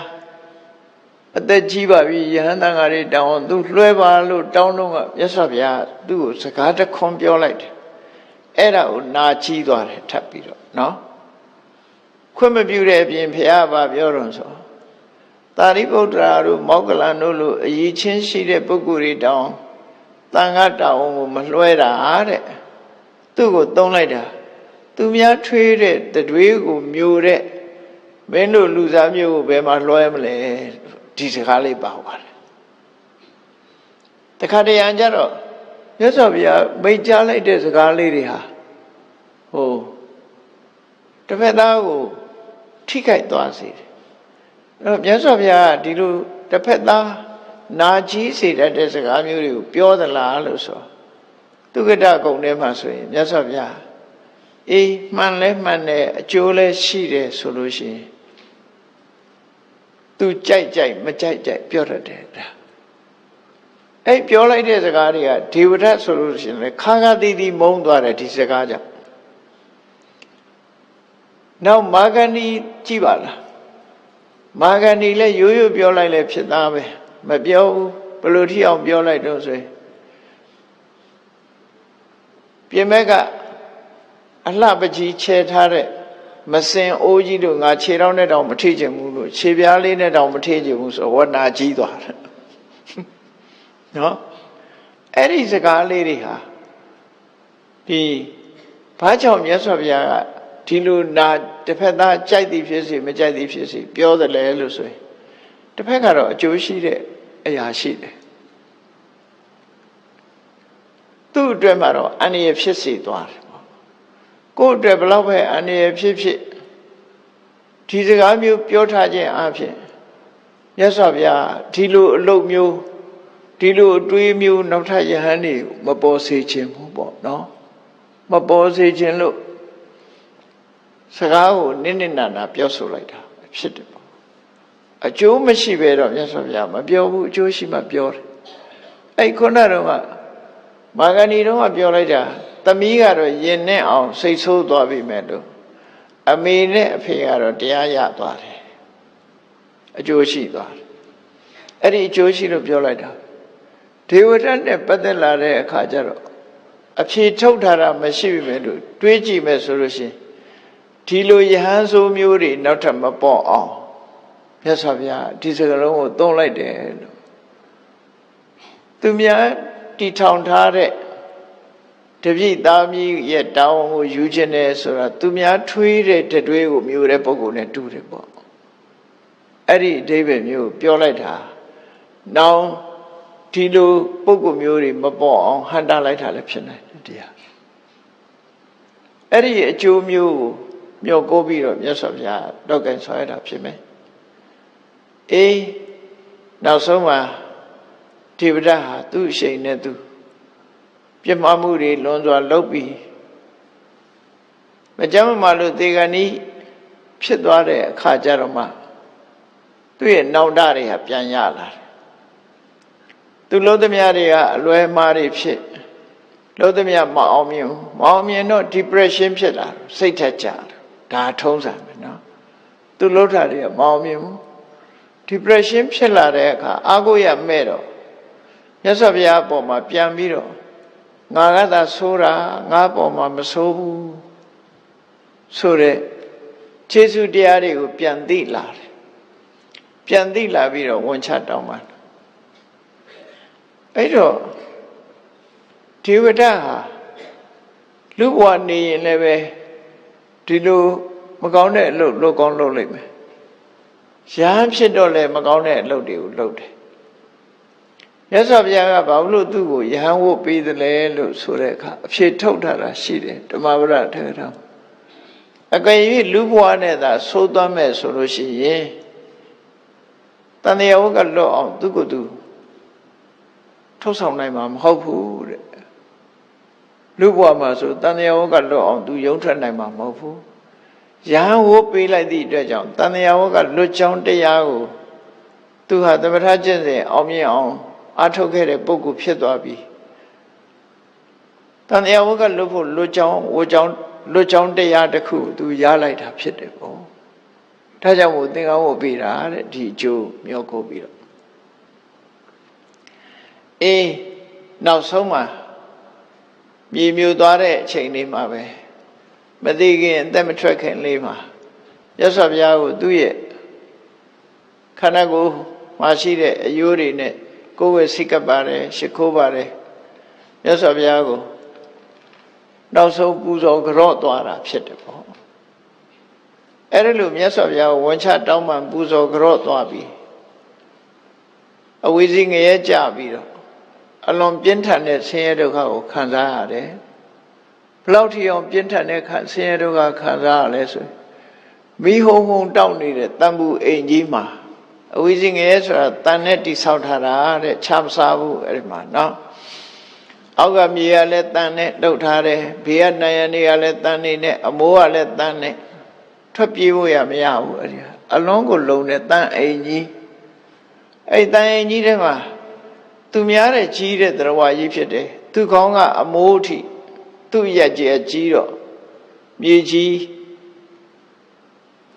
B: အသက်ကြီးပါပြီယဟန်တန်ဃာတွေတောင်းသူလွှဲပါလို့တောင်းတော့ကမြတ်စွာဘုရားသူ့ကိုစကားတစ်ခွန်းပြောလိုက်တယ်အဲ့ဒါကိုနာကြီးသွားတယ်ထပ်ပြီးတော့နော်ခွင့်မပြုတဲ့အပြင်ဘုရားကပြောတော့ဆိုသာရိပုတ္တရာတို့မောက္ကလန်တို့လိုအရေးချင်းရှိတဲ့ပုဂ္ဂိုလ်တွေတောင်းတန်ခါတောင်းကိုမလွှဲတာတဲ့သူ့ကိုသုံးလိုက်တာသူများထွေးတဲ့တတွေးကိုမျိုးတဲ့မင်းတို့လူစားမျိုးကိုဘယ်မှာလွှဲမလဲဒီစကားလေးပါပါတယ်တခါတရံကြတော့မြတ်စွာဘုရားမိန့်ကြားလိုက်တဲ့စကားလေးတွေဟာဟိုတစ်ဖက်သားကိုထိခိုက်သွားစေတယ်အဲ့တော့မြတ်စွာဘုရားကဒီလိုတစ်ဖက်သားနာကြီးစေတတ်တဲ့စကားမျိုးတွေကိုပြောသလားလို့ဆိုသုက္ကတဂုံထဲမှာဆိုရင်မြတ်စွာဘုရားအေးမှန်လဲမှန်တယ်အကျိုးလဲရှိတယ်ဆိုလို့ရှိရင်သူကြိုက်ကြိုက်မကြိုက်ကြိုက်ပြောတတ်တယ်ဒါအဲ့ပြောလိုက်တဲ့စကားတွေကဒေဝဒတ်ဆိုလို့ရှိရင်လေခါခါတီးတီးမုန်းသွားတယ်ဒီစကားကြောင့်နောက်မာဂဏီကြည့်ပါလားမာဂဏီလည်းရိုးရိုးပြောလိုက်လဲဖြစ်သားပဲမပြောဘူးဘယ်လိုထိအောင်ပြောလိုက်တော့ဆိုရင်ပြင်မဲ့ကအလှပကြီးချဲထားတဲ့မစင်အိုးကြီးတို့ငါခြေထောက်နဲ့တောင်မထိချင်ဘူးလို့ခြေပြားလေးနဲ့တောင်မထိချင်ဘူးဆိုဝဏ္ဏကြီးသွားတယ်နော်အဲ့ဒီစကားလေးတွေဟာဒီဘာကြောင့်မြတ်စွာဘုရားကဒီလိုနာတစ်ဖက်သားကြိုက်သည်ဖြစ်စေမကြိုက်သည်ဖြစ်စေပြောတယ်လေလို့ဆိုရင်တစ်ဖက်ကတော့အကျိုးရှိတဲ့အရာရှိတယ်သူ့အတွက်မှာတော့အန္တရာယ်ဖြစ်စေသွားတယ်ကိုယ့်အတွက်ဘယ်လောက်ပဲအန္တရာယ်ဖြစ်ဖြစ်ဒီစကားမျိုးပြောထားခြင်းအပြင်မြတ်စွာဘုရားဒီလိုအလုပ်မျိုးဒီလိုအတွေးမျိုးနောက်ထပ်ယဟန်တွေမပေါ်စေခြင်းဘူးပေါ့နော်မပေါ်စေခြင်းလို့စကားကိုနစ်နစ်နာနာပြောဆိုလိုက်တာဖြစ်တယ်ပေါ့အကျိုးမရှိပဲတော့မြတ်စွာဘုရားမပြောဘူးအကျိုးရှိမှပြောတယ်အဲ့ခုနတော့မာဂဏီတော့ပြောလိုက်တာသမီးကတော့ယင်နဲ့အောင်စိတ်ဆိုးသွားပြီမဲ့လို့အမေနဲ့အဖေကတော့တရားရသွားတယ်အကျိုးရှိသွားတယ်အဲ့ဒီအကျိုးရှိလို့ပြောလိုက်တာဒေဝဒတ်နဲ့ပတ်သက်လာတဲ့အခါကျတော့အဖြေထုတ်ထားတာမရှိပြီမဲ့လို့တွေးကြည့်မယ်ဆိုလို့ရှိရင်ဒီလိုယဟန်ဆိုးမျိုးတွေနောက်ထပ်မပေါ်အောင်မြတ်စွာဘုရားဒီစကားလုံးကိုသုံးလိုက်တယ်လို့သူများတီထောင်ထားတဲ့တပြည့်သားမီးရဲ့တောင်းကိုယူခြင်းနဲ့ဆိုတာသူများထွေးတဲ့တတွေးကိုမျိုးတဲ့ပုဂ္ဂိုလ်နဲ့တူတယ်ပေါ့အဲ့ဒီအဓိပ္ပာယ်မျိုးပြောလိုက်တာနောင်ဒီလိုပုဂ္ဂိုလ်မျိုးတွေမပေါ်အောင်ဟန်တာလိုက်တာလည်းဖြစ်နိုင်တယ်တရားအဲ့ဒီအကျိုးမျိုးကိုမျှော်ကိုးပြီးတော့မြတ်စွာဘုရားတော့ကင်ဆွဲတာဖြစ်မယ်အေးနောက်ဆုံးမှာဒေဝဒတ်ဟာသူ့အရှိန်နဲ့သူပြစ်မှားမှုတွေလွန်စွာလုပ်ပြီးမကြမ်းမမာလို့သေကဏီဖြစ်သွားတဲ့အခါကျတော့မှသူ့ရဲ့နောင်တတွေဟာပြန်ရလာတယ်သူလုံးသမျှတွေကအလွဲမှားတွေဖြစ်လုံးသမျှမအောင်မြင်ဘူးမအောင်မြင်တော့ depression ဖြစ်လာစိတ်ထက်ကြဒါထုံးစံပဲနော်သူလုံးတာတွေကမအောင်မြင်ဘူး depression ဖြစ်လာတဲ့အခါအာကိုရမဲ့တော့မြတ်စွာဘုရားအပေါ်မှာပြန်ပြီးတော့ငါကသာဆိုးတာငါအပေါ်မှာမဆိုးဘူးဆိုတဲ့ခြေဆုတရားတွေကိုပြန်သိလာတယ်ပြန်သိလာပြီးတော့ဝန်ချတောင်းပန်အဲ့တော့ဒေဝဒတ်ဟာလူဘဝနေရင်လည်းပဲဒီလိုမကောင်းတဲ့အလုပ်လုပ်ကောင်းလုပ်လိုက်မယ်ရဟန်းဖြစ်တော့လည်းမကောင်းတဲ့အလုပ်တွေကိုလုပ်တယ်မြတ်စွာဘုရားကဘာလို့သူ့ကိုယဟန်ဝတ်ပေးတယ်လဲလို့ဆိုတဲ့အခါအဖြေထုတ်ထားတာရှိတယ်ဓမ္မပဒထေရထောင်အကယ်၍လူဘဝနဲ့သာသိုးသွားမဲ့ဆိုလို့ရှိရင်တန်တရားဝတ်ကလွတ်အောင်သူ့ကိုယ်သူထုတ်ဆောင်နိုင်မှာမဟုတ်ဘူးတဲ့လူဘဝမှာဆိုတန်တရားဝတ်ကလွတ်အောင်သူယုံထွက်နိုင်မှာမဟုတ်ဘူးယဟန်ဝတ်ပေးလိုက်သည့်အတွက်ကြောင့်တန်တရားဝတ်ကလွတ်ကြောင်းတရားကိုသူဟာသမထကျင့်စဉ်အောင်မြင်အောင်အားထုတ်ခဲ့တဲ့ပုဂ္ဂိုလ်ဖြစ်သွားပြီတန်တရားဝတ်ကလွတ်ဖို့လွတ်ကြောင်းဝတ်ကြောင်းလွတ်ကြောင်းတရားတစ်ခုသူရလိုက်တာဖြစ်တယ်ပေါ့ဒါကြောင့်မို့သင်္ကန်းဝတ်ပေးတာတဲ့ဒီအကျိုးမျှော်ကိုပြီးတော့ နောက်ဆုံးမှာမြေမြူသွားတဲ့အချိန်လေးမှာပဲမသိခင်အသက်မထွက်ခင်လေးမှာမြတ်စွာဘုရားကိုသူ့ရဲ့ခန္ဓာကိုယ်မှာရှိတဲ့အယိုးတွေနဲ့ကိုယ်ဝဲစိတ်ကပ်ပါတယ်ရှိခိုးပါတယ်မြတ်စွာဘုရားကိုနောက်ဆုံးပူဇော်ကြော့သွားတာဖြစ်တယ်ပေါ့အဲ့ဒါလို့မြတ်စွာဘုရားကိုဝန်ချတောင်းပန်ပူဇော်ကြော့သွားပြီးအဝိဇ္ဇငရဲကြပြီးတော့အလွန်ပြင်းထန်တဲ့ဆင်းရဲဒုက္ခကိုခံစားရတယ်ဘလောက်ထိအောင်ပြင်းထန်တဲ့ဆင်းရဲဒုက္ခခံစားရလဲဆိုမိဟုံဟုံတောက်နေတဲ့တန်ဘူးအိမ်ကြီးမှာအဝိဇ္ဇငရဲဆိုတာတန်နဲ့တိဆောက်ထားတာတဲ့ချမစားဘူးအဲ့ဒီမှာနော်အောက်ကမြေကလည်းတန်နဲ့လှုပ်ထားတယ်ဘေးကနံရံတွေကလည်းတန်နေနဲ့အမိုးကလည်းတန်နဲ့ထွက်ပြေးဖို့ရမရဘူးအဲ့ဒီအလုံးကိုလုံတဲ့တန်အိမ်ကြီးအဲ့တန်အိမ်ကြီးထဲမှာသူများတဲ့ကြီးတဲ့သရဝါကြီးဖြစ်တယ်သူကောင်းကအမိုးထိသူ့ရက်ကျဲကြီးတော့မြေကြီး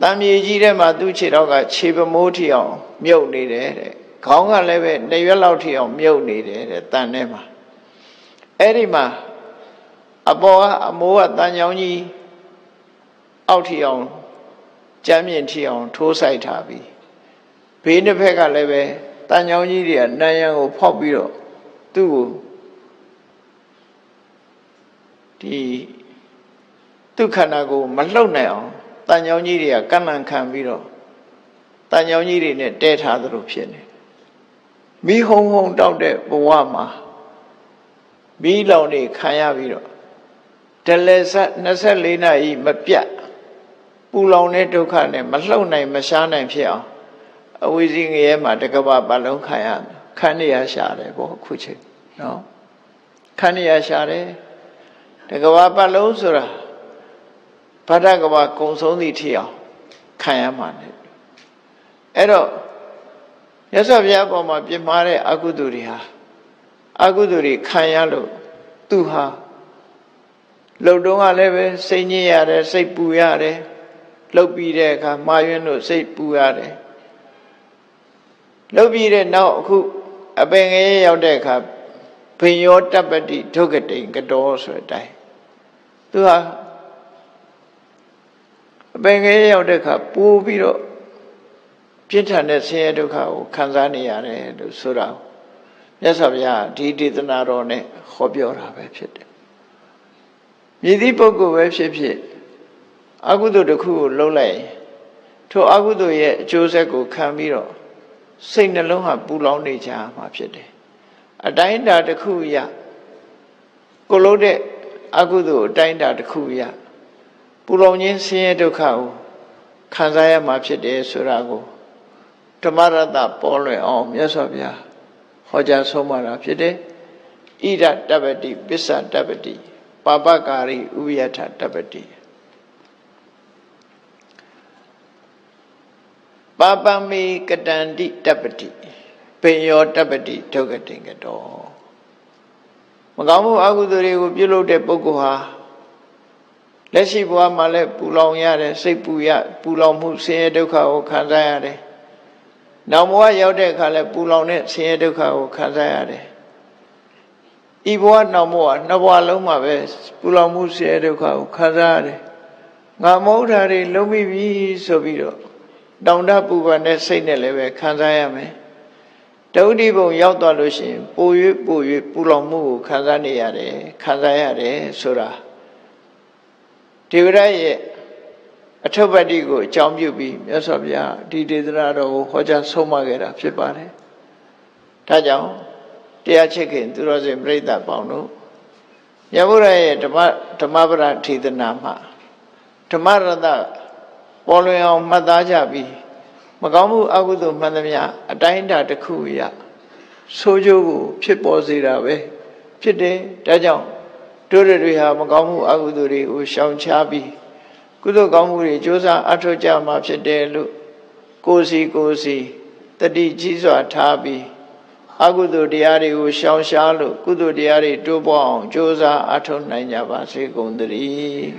B: တန်မြေကြီးထဲမှာသူ့ခြေတော့ကခြေပမိုးထိအောင်မြုပ်နေတယ်တဲ့ခေါင်းကလည်းပဲ2ရွက်လောက်ထိအောင်မြုပ်နေတယ်တဲ့တန်ထဲမှာအဲ့ဒီမှာအပေါ်ကအမိုးကတန်ချောင်းကြီးအောက်ထိအောင်ကြမ်းမြင့်ထိအောင်ထိုးဆိုင်ထားပြီးဘေးတစ်ဖက်ကလည်းပဲတန်ချောင်းကြီးတွေကနံရံကိုဖောက်ပြီးတော့သူ့ကိုဒီသူ့ခန္ဓာကိုမလှုပ်နိုင်အောင်တန်ချောင်းကြီးတွေကကန့်လန့်ခံပြီးတော့တန်ချောင်းကြီးတွေနဲ့တဲထားသလိုဖြစ်နေမိဟုံဟုံတောက်တဲ့ဘဝမှာမိလောင်နေခံရပြီးတော့တလဲဆက်24နာရီမပြတ်ပူလောင်တဲ့ဒုက္ခနဲ့မလှုပ်နိုင်မရှားနိုင်ဖြစ်အောင်အဝိဇ္ဇငရဲမှာတကဘာပတ်လုံးခံရခန်းနေရရှာတယ်ပေါ့အခုချိန်နော်ခန်းနေရရှာတယ်တကဘာပတ်လုံးဆိုတာဗဒ္ဒကဘာကုံဆုံးသည့်ထိအောင်ခံရမှာ ਨੇ အဲ့တော့မြတ်စွာဘုရားပေါ်မှာပြစ်မှားတဲ့အကုသိုလ်တွေဟာအကုသိုလ်တွေခံရလို့သူဟာလှုပ်တုံးကလည်းပဲစိတ်ညစ်ရတယ်စိတ်ပူရတယ်လှုပ်ပြီးတဲ့အခါမှာယွင်းလို့စိတ်ပူရတယ်လှုပ်ပြီးတဲ့နောက်အခုအပင်ငရဲရောက်တဲ့အခါဘိယောတပ္ပတိဒုက္ခတိကတော်ဆိုတဲ့အတိုင်းသူဟာအပင်ငရဲရောက်တဲ့အခါပိုးပြီးတော့ပြင်းထန်တဲ့ဆင်းရဲဒုက္ခကိုခံစားနေရတယ်လို့ဆိုတာမြတ်စွာဘုရားဒီဒေသနာတော်နဲ့ဟောပြောတာပဲဖြစ်တယ်။မြည်သည့်ပုဂ္ဂိုလ်ပဲဖြစ်ဖြစ်အကုသိုလ်တစ်ခုကိုလုပ်လိုက်ထိုအကုသိုလ်ရဲ့အကျိုးဆက်ကိုခံပြီးတော့စိတ်နှလုံးဟာပူလောင်နေကြမှာဖြစ်တယ်။အတိုင်းအတာတစ်ခုရကိုလို့တဲ့အကုသိုလ်အတိုင်းအတာတစ်ခုရပူလောင်ခြင်းဆင်းရဲဒုက္ခကိုခံစားရမှာဖြစ်တယ်ဆိုတာကိုဓမ္မရတ္တပေါ်လွင်အောင်မြတ်စွာဘုရားဟောကြားဆုံးမတာဖြစ်တယ်ဣဒတပ္ပတိပစ္စတပ္ပတိပါပကာရိဥပယထတပ္ပတိပါပမေကတန္တိတပ္ပတိပေယောတပ္ပတိဒုက္ခတိကတောမကောင်းမှုအကုသိုလ်တွေကိုပြုလုပ်တဲ့ပုဂ္ဂိုလ်ဟာလက်ရှိဘဝမှာလည်းပူလောင်ရတယ်စိတ်ပူလောင်မှုဆင်းရဲဒုက္ခကိုခံစားရတယ်နောက်ဘဝရောက်တဲ့အခါလဲပူလောင်တဲ့ဆင်းရဲဒုက္ခကိုခံစားရတယ်ဤဘဝနောက်ဘဝနှစ်ဘဝလုံးမှာပဲပူလောင်မှုဆင်းရဲဒုက္ခကိုခံစားရတယ်ငါမဟုတ်တာတွေလုံးမိပြီဆိုပြီးတော့တောင်တပူပန်တဲ့စိတ်နဲ့လည်းပဲခံစားရမယ်တဝိတိဘုံရောက်သွားလို့ရှိရင်ပို၍ပူလောင်မှုကိုခံစားနေရတယ်ခံစားရတယ်ဆိုတာဒေဝရရဲ့အထုပ္ပတ္တိကိုအကြောင်းပြုပြီးမြတ်စွာဘုရားဒီဒေသနာတော်ကိုဟောကြားဆုံးမခဲ့တာဖြစ်ပါတယ်။ဒါကြောင့်တရားချစ်ခင်သူတော်စင်ပြိဿပေါင်းတို့မြတ်ဗုဒ္ဓရဲ့ဓမ္မပဒထေသနာမှာဓမ္မရတ္တပေါ်လွင်အောင်မှတ်သားကြပြီးမကောင်းမှုအကုသိုလ်မှန်သမျှအတိုင်းအတာတစ်ခုရဆိုးကျိုးကိုဖြစ်ပေါ်စေတာပဲဖြစ်တယ်။ဒါကြောင့်တို့တွေဟာမကောင်းမှုအကုသိုလ်တွေကိုရှောင်ရှားပြီးကုသိုလ်ကောင်းမှုတွေကြိုးစားအထောက်ကြမှာဖြစ်တယ်လို့ကိုယ်စီတတိကြီးစွာထားပြီးအကုသိုလ်တရားတွေကိုရှောင်ရှားလို့ကုသိုလ်တရားတွေတိုးပွားအောင်ကြိုးစားအထောက်နိုင်ကြပါစေကုန်သတည်း